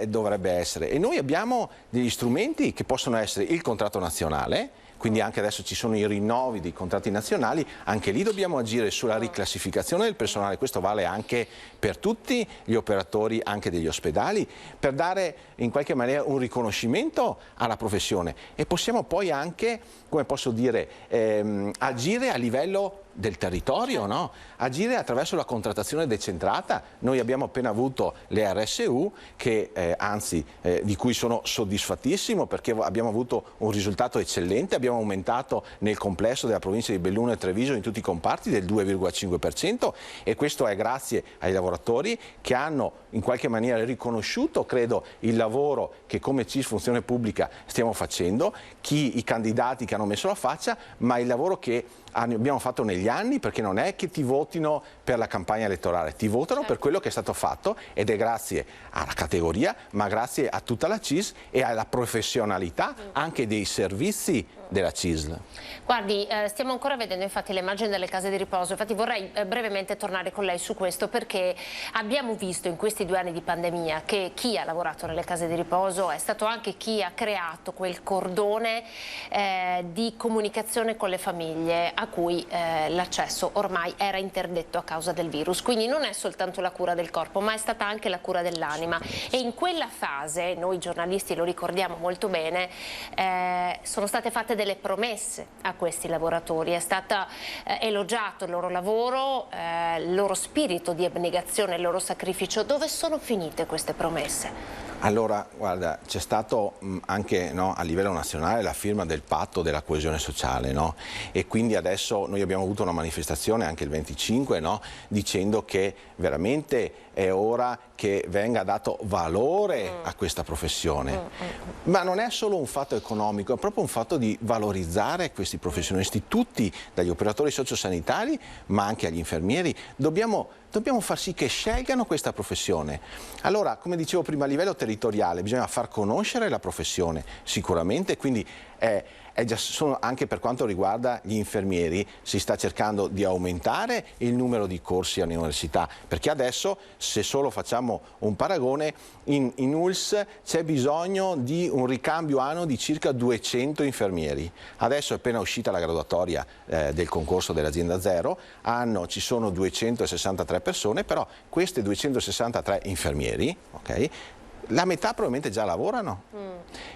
dovrebbe essere, e noi abbiamo degli strumenti che possono essere il contratto nazionale, quindi anche adesso ci sono i rinnovi dei contratti nazionali, anche lì dobbiamo agire sulla riclassificazione del personale, questo vale anche per tutti gli operatori anche degli ospedali, per dare in qualche maniera un riconoscimento alla professione, e possiamo poi anche, come posso dire, agire a livello del territorio, no? Agire attraverso la contrattazione decentrata. Noi abbiamo appena avuto le RSU che anzi di cui sono soddisfattissimo, perché abbiamo avuto un risultato eccellente, abbiamo aumentato nel complesso della provincia di Belluno e Treviso in tutti i comparti del 2,5%, e questo è grazie ai lavoratori che hanno in qualche maniera riconosciuto, credo, il lavoro che come CISL Funzione Pubblica stiamo facendo, i candidati che hanno messo la faccia, ma il lavoro che abbiamo fatto negli anni, perché non è che ti votino per la campagna elettorale, ti votano per quello che è stato fatto, ed è grazie alla categoria, ma grazie a tutta la CISL e alla professionalità anche dei servizi della CISL. Guardi, stiamo ancora vedendo infatti le immagini delle case di riposo, infatti vorrei brevemente tornare con lei su questo, perché abbiamo visto in questi 2 anni di pandemia che chi ha lavorato nelle case di riposo è stato anche chi ha creato quel cordone di comunicazione con le famiglie a cui l'accesso ormai era interdetto a causa del virus, quindi non è soltanto la cura del corpo, ma è stata anche la cura dell'anima, e in quella fase, noi giornalisti lo ricordiamo molto bene, sono state fatte delle promesse a questi lavoratori, è stato elogiato il loro lavoro, il loro spirito di abnegazione, il loro sacrificio. Dove sono finite queste promesse? Allora, guarda, c'è stato anche, no, a livello nazionale la firma del patto della coesione sociale, no? E quindi adesso noi abbiamo avuto una manifestazione anche il 25, no? Dicendo che veramente è ora che venga dato valore a questa professione. Ma non è solo un fatto economico, è proprio un fatto di valorizzare questi professionisti, tutti, dagli operatori sociosanitari ma anche agli infermieri. Dobbiamo far sì che scelgano questa professione. Allora, come dicevo prima, a livello territoriale bisogna far conoscere la professione sicuramente, quindi anche per quanto riguarda gli infermieri si sta cercando di aumentare il numero di corsi all'università, perché adesso, se solo facciamo un paragone, in ULSS c'è bisogno di un ricambio annuo di circa 200 infermieri. Adesso è appena uscita la graduatoria del concorso dell'azienda zero, ci sono 263 persone, però queste 263 infermieri, ok, la metà probabilmente già lavorano,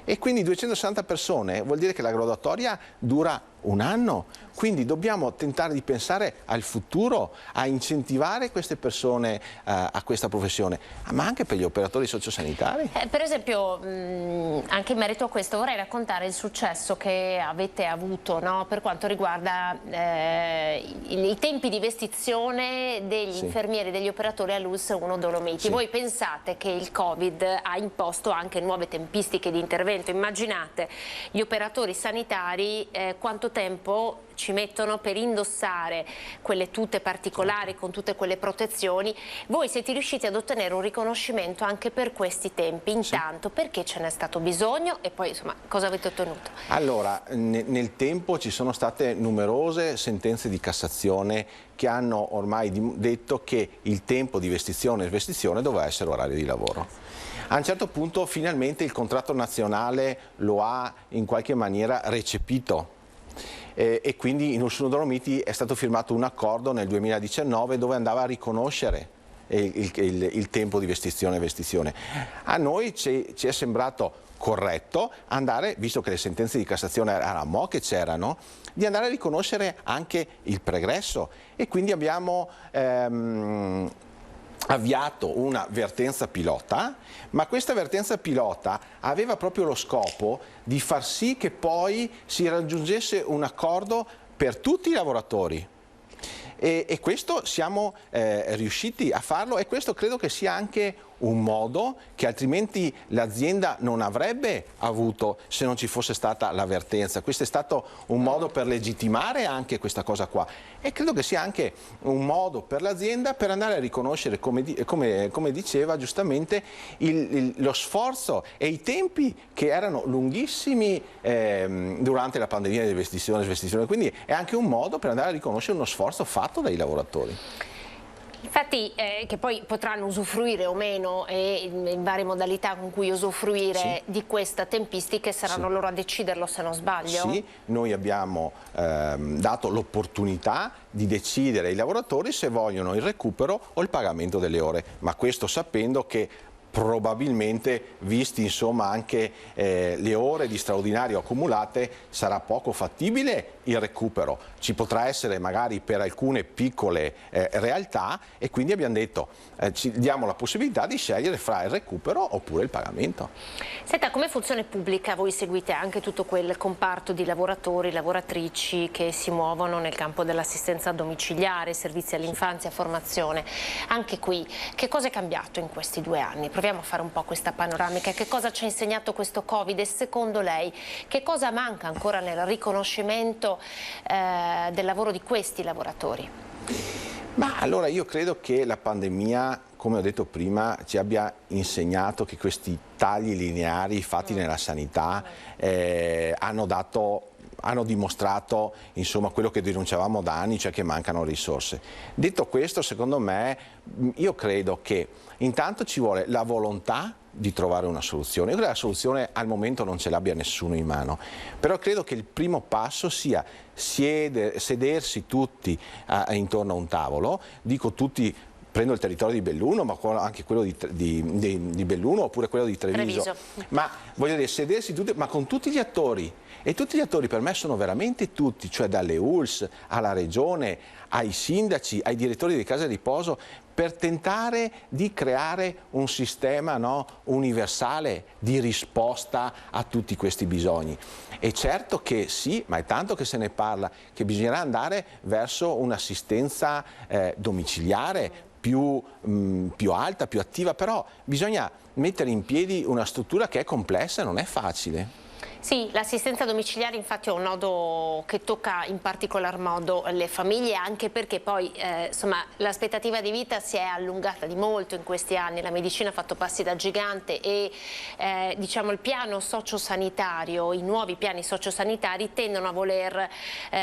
e quindi 260 persone vuol dire che la graduatoria dura un anno. Quindi dobbiamo tentare di pensare al futuro, a incentivare queste persone a questa professione, ma anche per gli operatori sociosanitari. Per esempio, anche in merito a questo vorrei raccontare il successo che avete avuto, no? Per quanto riguarda i tempi di vestizione degli infermieri, degli operatori all'ULSS 1 Dolomiti. Voi pensate che il Covid ha imposto anche nuove tempistiche di intervento? Immaginate gli operatori sanitari quanto tempo ci mettono per indossare quelle tute particolari con tutte quelle protezioni. Voi siete riusciti ad ottenere un riconoscimento anche per questi tempi. Intanto, perché ce n'è stato bisogno e poi insomma cosa avete ottenuto? Allora, nel tempo ci sono state numerose sentenze di Cassazione che hanno ormai detto che il tempo di vestizione e svestizione doveva essere orario di lavoro. A un certo punto finalmente il contratto nazionale lo ha in qualche maniera recepito. E quindi in ULSS 1 Dolomiti è stato firmato un accordo nel 2019 dove andava a riconoscere il tempo di vestizione e vestizione. A noi ci è sembrato corretto andare, visto che le sentenze di Cassazione erano che c'erano, di andare a riconoscere anche il pregresso e quindi abbiamo avviato una vertenza pilota, ma questa vertenza pilota aveva proprio lo scopo di far sì che poi si raggiungesse un accordo per tutti i lavoratori. E questo siamo riusciti a farlo e questo credo che sia anche un modo che altrimenti l'azienda non avrebbe avuto se non ci fosse stata l'avvertenza. Questo è stato un modo per legittimare anche questa cosa qua e credo che sia anche un modo per l'azienda per andare a riconoscere, come diceva giustamente, lo sforzo e i tempi che erano lunghissimi durante la pandemia di vestizione e svestizione. Quindi è anche un modo per andare a riconoscere uno sforzo fatto dai lavoratori. Infatti che poi potranno usufruire o meno e in varie modalità con cui usufruire di questa tempistica saranno loro a deciderlo, se non sbaglio? Sì, noi abbiamo dato l'opportunità di decidere ai lavoratori se vogliono il recupero o il pagamento delle ore, ma questo sapendo che probabilmente, visti insomma anche le ore di straordinario accumulate, sarà poco fattibile il recupero. Ci potrà essere magari per alcune piccole realtà e quindi abbiamo detto ci diamo la possibilità di scegliere fra il recupero oppure il pagamento. Senta, come funzione pubblica voi seguite anche tutto quel comparto di lavoratori, lavoratrici che si muovono nel campo dell'assistenza domiciliare, servizi all'infanzia, formazione. Anche qui, che cosa è cambiato in questi 2 anni? Proviamo a fare un po' questa panoramica. Che cosa ci ha insegnato questo Covid e secondo lei che cosa manca ancora nel riconoscimento del lavoro di questi lavoratori? Ma allora io credo che la pandemia, come ho detto prima, ci abbia insegnato che questi tagli lineari fatti nella sanità hanno dimostrato insomma quello che denunciavamo da anni, cioè che mancano risorse. Detto questo, secondo me, io credo che intanto ci vuole la volontà di trovare una soluzione. Io credo che la soluzione al momento non ce l'abbia nessuno in mano, però credo che il primo passo sia sedersi tutti intorno a un tavolo, dico tutti, prendo il territorio di Belluno, ma anche quello di Belluno oppure quello di Treviso. Ma voglio dire, sedersi tutti, ma con tutti gli attori. E tutti gli attori per me sono veramente tutti, cioè dalle ULSS alla Regione, ai sindaci, ai direttori di case di riposo, per tentare di creare un sistema universale di risposta a tutti questi bisogni. E certo che sì, ma è tanto che se ne parla, che bisognerà andare verso un'assistenza domiciliare più alta, più attiva, però bisogna mettere in piedi una struttura che è complessa e non è facile. Sì, l'assistenza domiciliare infatti è un nodo che tocca in particolar modo le famiglie, anche perché poi insomma, l'aspettativa di vita si è allungata di molto in questi anni, la medicina ha fatto passi da gigante e diciamo il piano sociosanitario, i nuovi piani sociosanitari tendono a voler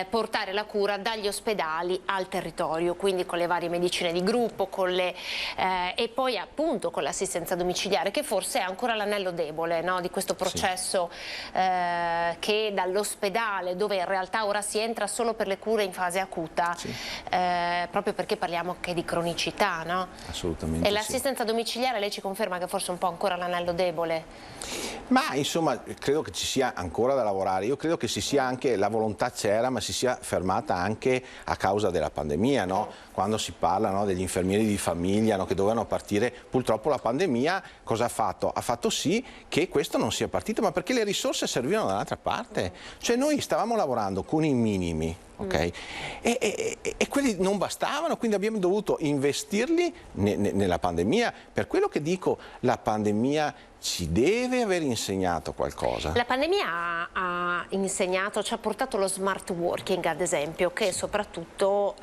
portare la cura dagli ospedali al territorio, quindi con le varie medicine di gruppo e poi appunto con l'assistenza domiciliare, che forse è ancora l'anello debole, no, di questo processo. Che dall'ospedale, dove in realtà ora si entra solo per le cure in fase acuta, proprio perché parliamo anche di cronicità, no? Assolutamente. E l'assistenza domiciliare lei ci conferma che forse è un po' ancora l'anello debole? Ma insomma credo che ci sia ancora da lavorare, io credo che si sia anche, la volontà c'era ma si sia fermata anche a causa della pandemia, no? Quando si parla, no, degli infermieri di famiglia, no, che dovevano partire, purtroppo la pandemia cosa ha fatto? Ha fatto sì che questo non sia partito, ma perché le risorse servivano dall'altra parte, cioè noi stavamo lavorando con i minimi. Okay? E quelli non bastavano, quindi abbiamo dovuto investirli nella pandemia. Per quello che dico, la pandemia ci deve aver insegnato qualcosa. La pandemia ha insegnato, ci ha portato lo smart working ad esempio, che soprattutto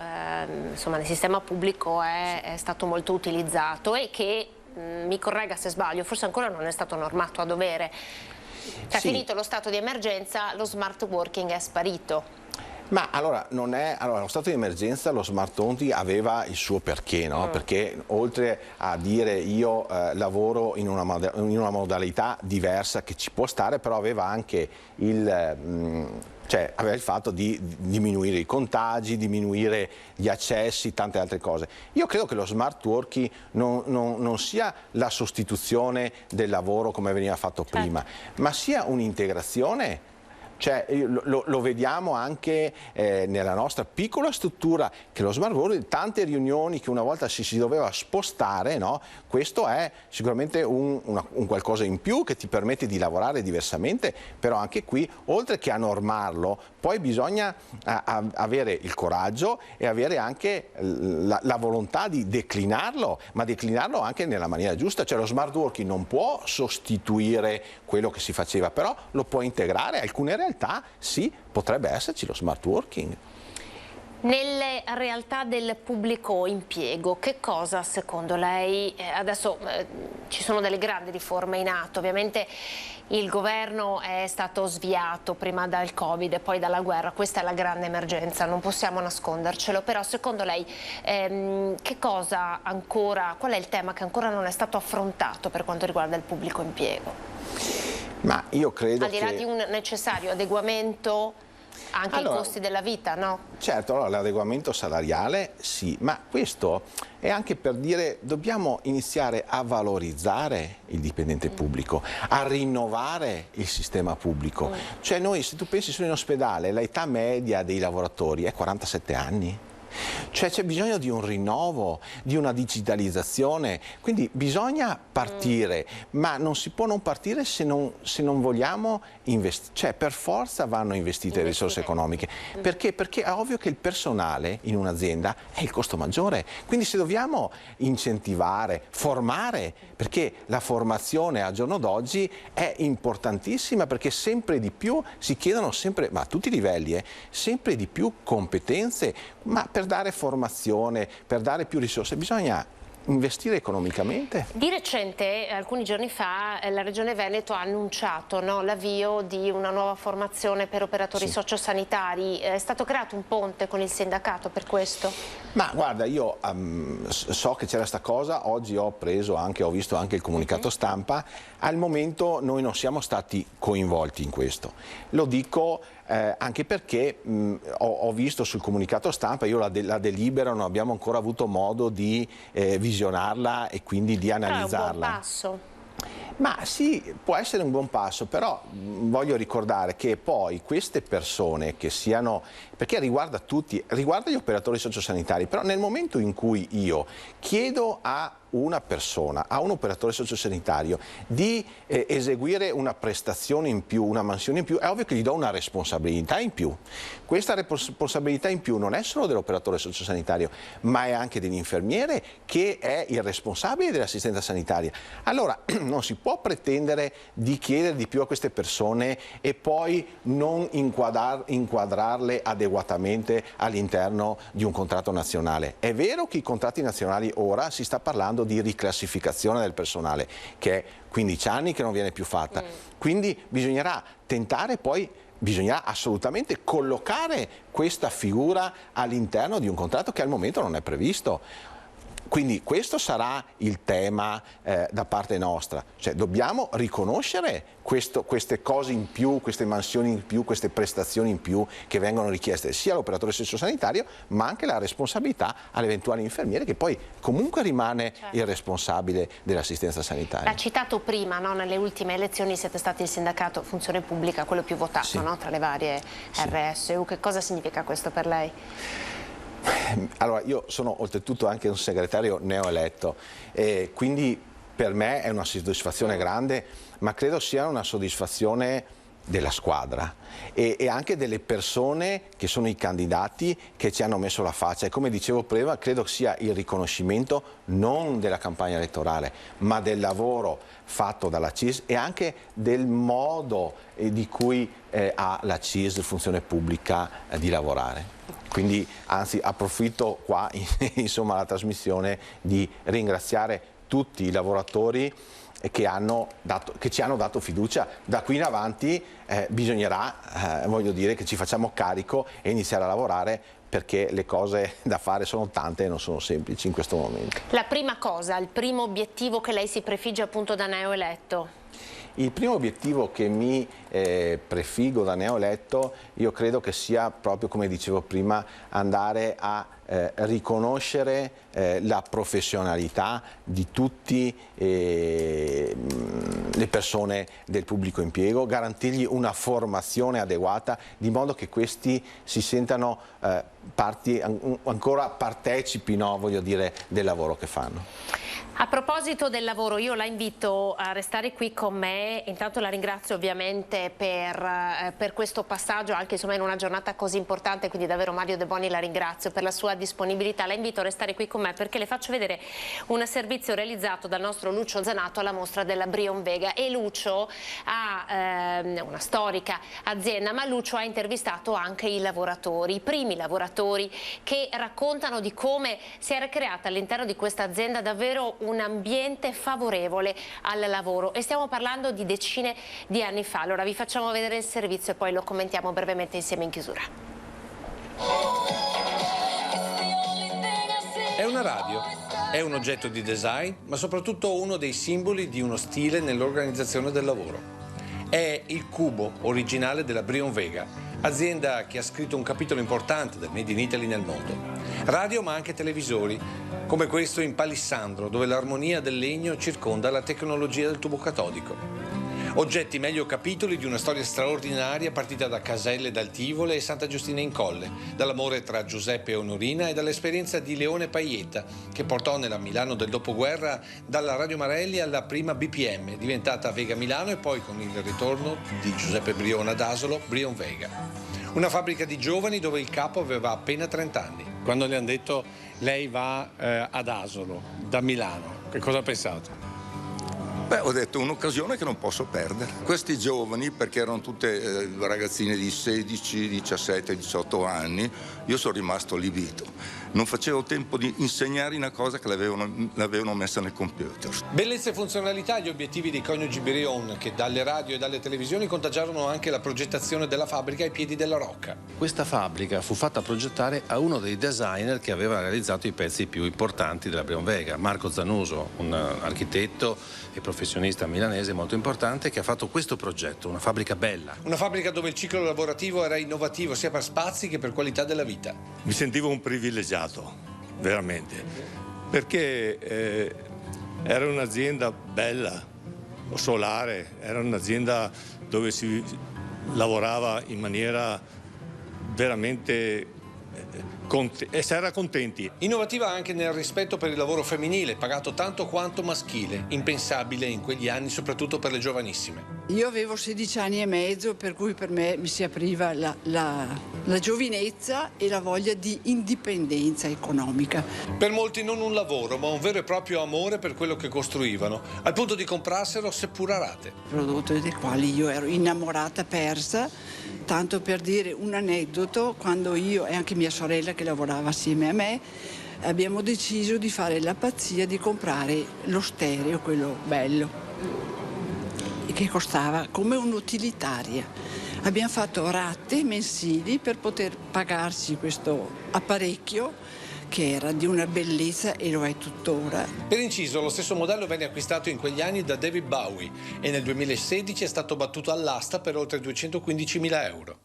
insomma, nel sistema pubblico è stato molto utilizzato e che, mi corregga se sbaglio, forse ancora non è stato normato a dovere. Cioè, sì. Finito lo stato di emergenza, lo smart working è sparito. Ma allora, lo stato di emergenza, lo smart working aveva il suo perché, no? Perché oltre a dire io lavoro in una modalità diversa che ci può stare, però aveva anche aveva il fatto di diminuire i contagi, diminuire gli accessi, tante altre cose. Io credo che lo smart working non sia la sostituzione del lavoro come veniva fatto prima, ma sia un'integrazione. Cioè, lo vediamo anche nella nostra piccola struttura, che lo smart working, tante riunioni che una volta si doveva spostare, no? Questo è sicuramente un qualcosa in più che ti permette di lavorare diversamente, però anche qui, oltre che a normarlo, poi bisogna avere il coraggio e avere anche la volontà di declinarlo, ma declinarlo anche nella maniera giusta. Cioè lo smart working non può sostituire quello che si faceva, però lo può integrare. Alcune realtà sì, potrebbe esserci lo smart working. Nelle realtà del pubblico impiego, che cosa secondo lei, adesso ci sono delle grandi riforme in atto, ovviamente il governo è stato sviato prima dal Covid e poi dalla guerra, questa è la grande emergenza, non possiamo nascondercelo, però secondo lei che cosa ancora, qual è il tema che ancora non è stato affrontato per quanto riguarda il pubblico impiego? Ma io credo al di là di un necessario adeguamento anche ai costi della vita, no? Certo, allora, l'adeguamento salariale sì, ma questo è anche per dire dobbiamo iniziare a valorizzare il dipendente pubblico, a rinnovare il sistema pubblico. Cioè noi, se tu pensi solo in ospedale, l'età media dei lavoratori è 47 anni. Cioè c'è bisogno di un rinnovo, di una digitalizzazione, quindi bisogna partire, ma non si può non partire se non vogliamo investire, cioè per forza vanno investite risorse economiche. Perché? Perché è ovvio che il personale in un'azienda è il costo maggiore, quindi se dobbiamo incentivare, formare, perché la formazione al giorno d'oggi è importantissima, perché sempre di più si chiedono sempre, ma a tutti i livelli, sempre di più competenze, ma per dare formazione, per dare più risorse, bisogna investire economicamente. Di recente, alcuni giorni fa, la Regione Veneto ha annunciato, no, l'avvio di una nuova formazione per operatori sociosanitari. È stato creato un ponte con il sindacato per questo? Ma guarda, io so che c'era questa cosa, oggi ho visto anche il comunicato stampa, al momento noi non siamo stati coinvolti in questo. Lo dico anche perché ho visto sul comunicato stampa, io la delibera non abbiamo ancora avuto modo di visionarla e quindi di analizzarla. È un buon passo. Ma sì, può essere un buon passo, però voglio ricordare che poi queste persone che siano, perché riguarda tutti, riguarda gli operatori sociosanitari, però nel momento in cui io chiedo a una persona, a un operatore sociosanitario di eseguire una prestazione in più, una mansione in più, è ovvio che gli do una responsabilità in più. Questa responsabilità in più non è solo dell'operatore sociosanitario, ma è anche dell'infermiere che è il responsabile dell'assistenza sanitaria. Allora non si può pretendere di chiedere di più a queste persone e poi non inquadrarle adeguatamente all'interno di un contratto nazionale. È vero che i contratti nazionali ora si sta parlando di riclassificazione del personale, che è 15 anni che non viene più fatta, quindi bisognerà tentare, poi bisognerà assolutamente collocare questa figura all'interno di un contratto che al momento non è previsto. Quindi questo sarà il tema da parte nostra, cioè dobbiamo riconoscere queste cose in più, queste mansioni in più, queste prestazioni in più che vengono richieste sia all'operatore sociosanitario ma anche la responsabilità all'eventuale infermiere che poi comunque rimane il responsabile dell'assistenza sanitaria. L'ha citato prima, no? Nelle ultime elezioni siete stati il sindacato Funzione Pubblica, quello più votato, sì, no? Tra le varie RSU. Che cosa significa questo per lei? Allora, io sono oltretutto anche un segretario neoeletto e quindi per me è una soddisfazione grande, ma credo sia una soddisfazione della squadra e anche delle persone che sono i candidati che ci hanno messo la faccia e come dicevo prima credo sia il riconoscimento non della campagna elettorale ma del lavoro fatto dalla CISL e anche del modo di cui ha la CISL, Funzione Pubblica, di lavorare. Quindi anzi approfitto qua insomma alla trasmissione di ringraziare tutti i lavoratori che ci hanno dato fiducia. Da qui in avanti bisognerà, voglio dire, che ci facciamo carico e iniziare a lavorare perché le cose da fare sono tante e non sono semplici in questo momento. La prima cosa, il primo obiettivo che lei si prefigge appunto da neoeletto? Il primo obiettivo che mi prefiggo da neoeletto io credo che sia proprio, come dicevo prima, andare a riconoscere la professionalità di tutte le persone del pubblico impiego, garantirgli una formazione adeguata di modo che questi si sentano ancora partecipi, no, voglio dire, del lavoro che fanno. A proposito del lavoro, io la invito a restare qui con me, intanto la ringrazio ovviamente per questo passaggio, anche insomma in una giornata così importante, quindi davvero Mario De Boni la ringrazio per la sua disponibilità, la invito a restare qui con me perché le faccio vedere un servizio realizzato dal nostro Lucio Zanato alla mostra della Brion Vega e Lucio ha una storica azienda, ma Lucio ha intervistato anche i lavoratori, i primi lavoratori che raccontano di come si era creata all'interno di questa azienda davvero un ambiente favorevole al lavoro e stiamo parlando di decine di anni fa. Allora vi facciamo vedere il servizio e poi lo commentiamo brevemente insieme in chiusura. È una radio, è un oggetto di design, ma soprattutto uno dei simboli di uno stile nell'organizzazione del lavoro. È il cubo originale della Brion Vega, azienda che ha scritto un capitolo importante del Made in Italy nel mondo. Radio ma anche televisori, come questo in palissandro, dove l'armonia del legno circonda la tecnologia del tubo catodico. Oggetti meglio capitoli di una storia straordinaria partita da Caselle d'Altivole e Santa Giustina in Colle, dall'amore tra Giuseppe e Onorina e dall'esperienza di Leone Paietta, che portò nella Milano del dopoguerra dalla Radio Marelli alla prima BPM, diventata Vega Milano e poi con il ritorno di Giuseppe Brion ad Asolo, Brion Vega. Una fabbrica di giovani dove il capo aveva appena 30 anni. Quando le hanno detto lei va ad Asolo, da Milano, che cosa ha pensato? Beh, ho detto un'occasione che non posso perdere. Questi giovani, perché erano tutte ragazzine di 16, 17, 18 anni, io sono rimasto allibito. Non facevo tempo di insegnare una cosa che l'avevano messa nel computer. Bellezza e funzionalità gli obiettivi dei coniugi Brion, che dalle radio e dalle televisioni contagiarono anche la progettazione della fabbrica ai piedi della Rocca. Questa fabbrica fu fatta progettare a uno dei designer che aveva realizzato i pezzi più importanti della Brion Vega, Marco Zanuso, un architetto e professionista milanese molto importante che ha fatto questo progetto, una fabbrica bella. Una fabbrica dove il ciclo lavorativo era innovativo sia per spazi che per qualità della vita. Mi sentivo un privilegiato, veramente, perché era un'azienda bella, solare, era un'azienda dove si lavorava in maniera veramente e si era contenti. Innovativa anche nel rispetto per il lavoro femminile, pagato tanto quanto maschile, impensabile in quegli anni soprattutto per le giovanissime. Io avevo 16 anni e mezzo, per cui per me mi si apriva la giovinezza e la voglia di indipendenza economica. Per molti non un lavoro, ma un vero e proprio amore per quello che costruivano, al punto di comprarselo seppur a rate. Prodotto dei quali io ero innamorata persa, tanto per dire un aneddoto, quando io e anche mia sorella che lavorava assieme a me abbiamo deciso di fare la pazzia di comprare lo stereo, quello bello, che costava come un'utilitaria. Abbiamo fatto rate mensili per poter pagarci questo apparecchio che era di una bellezza e lo è tuttora. Per inciso, lo stesso modello venne acquistato in quegli anni da David Bowie e nel 2016 è stato battuto all'asta per oltre 215.000 euro.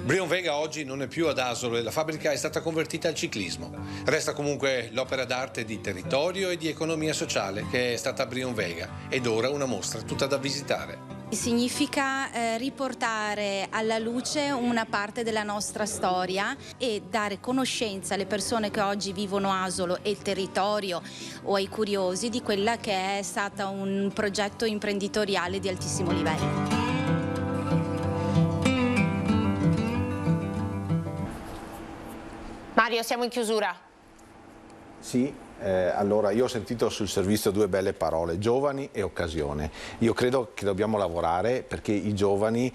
Brion Vega oggi non è più ad Asolo e la fabbrica è stata convertita al ciclismo. Resta comunque l'opera d'arte di territorio e di economia sociale che è stata Brion Vega ed ora una mostra tutta da visitare. Significa riportare alla luce una parte della nostra storia e dare conoscenza alle persone che oggi vivono Asolo e il territorio o ai curiosi di quella che è stata un progetto imprenditoriale di altissimo livello. Mario, siamo in chiusura. Sì. Allora, io ho sentito sul servizio due belle parole, giovani e occasione. Io credo che dobbiamo lavorare perché i giovani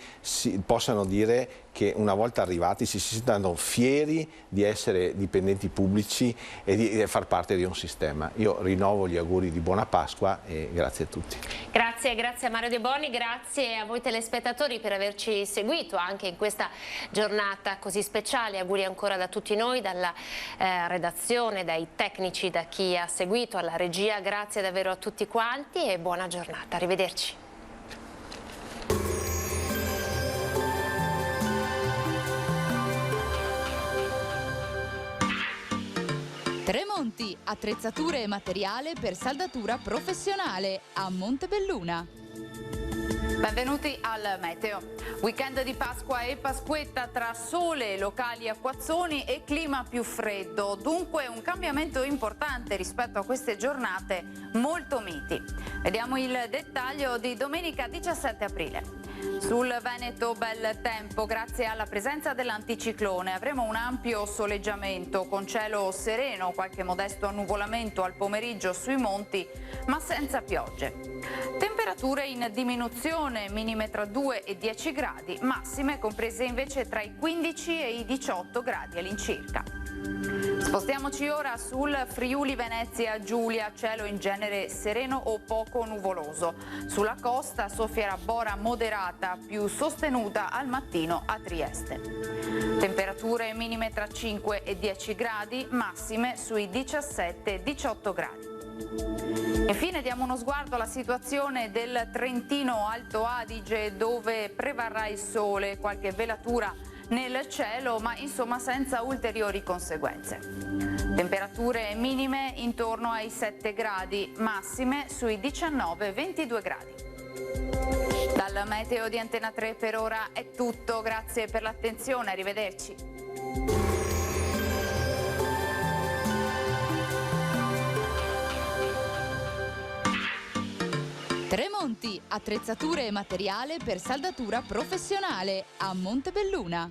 possano dire che una volta arrivati si sentano fieri di essere dipendenti pubblici e di far parte di un sistema. Io rinnovo gli auguri di buona Pasqua e grazie a tutti. Grazie a Mario De Boni, grazie a voi telespettatori per averci seguito anche in questa giornata così speciale. Auguri ancora da tutti noi, dalla redazione, dai tecnici, da chi ha seguito, alla regia. Grazie davvero a tutti quanti e buona giornata. Arrivederci. Tremonti, attrezzature e materiale per saldatura professionale a Montebelluna. Benvenuti al Meteo. Weekend di Pasqua e Pasquetta tra sole, locali acquazzoni e clima più freddo. Dunque un cambiamento importante rispetto a queste giornate molto miti. Vediamo il dettaglio di domenica 17 aprile. Sul Veneto bel tempo grazie alla presenza dell'anticiclone. Avremo un ampio soleggiamento con cielo sereno, qualche modesto annuvolamento al pomeriggio sui monti, ma senza piogge. Temperature in diminuzione, minime tra 2 e 10 gradi, massime comprese invece tra i 15 e i 18 gradi all'incirca. Spostiamoci ora sul Friuli Venezia Giulia, cielo in genere sereno o poco nuvoloso. Sulla costa soffierà bora moderata più sostenuta al mattino a Trieste. Temperature minime tra 5 e 10 gradi, massime sui 17-18 gradi. Infine diamo uno sguardo alla situazione del Trentino Alto Adige, dove prevarrà il sole, qualche velatura nel cielo, ma insomma senza ulteriori conseguenze. Temperature minime intorno ai 7 gradi, massime sui 19-22 gradi. Dal meteo di Antena 3 per ora è tutto, grazie per l'attenzione, arrivederci. Tremonti, attrezzature e materiale per saldatura professionale a Montebelluna.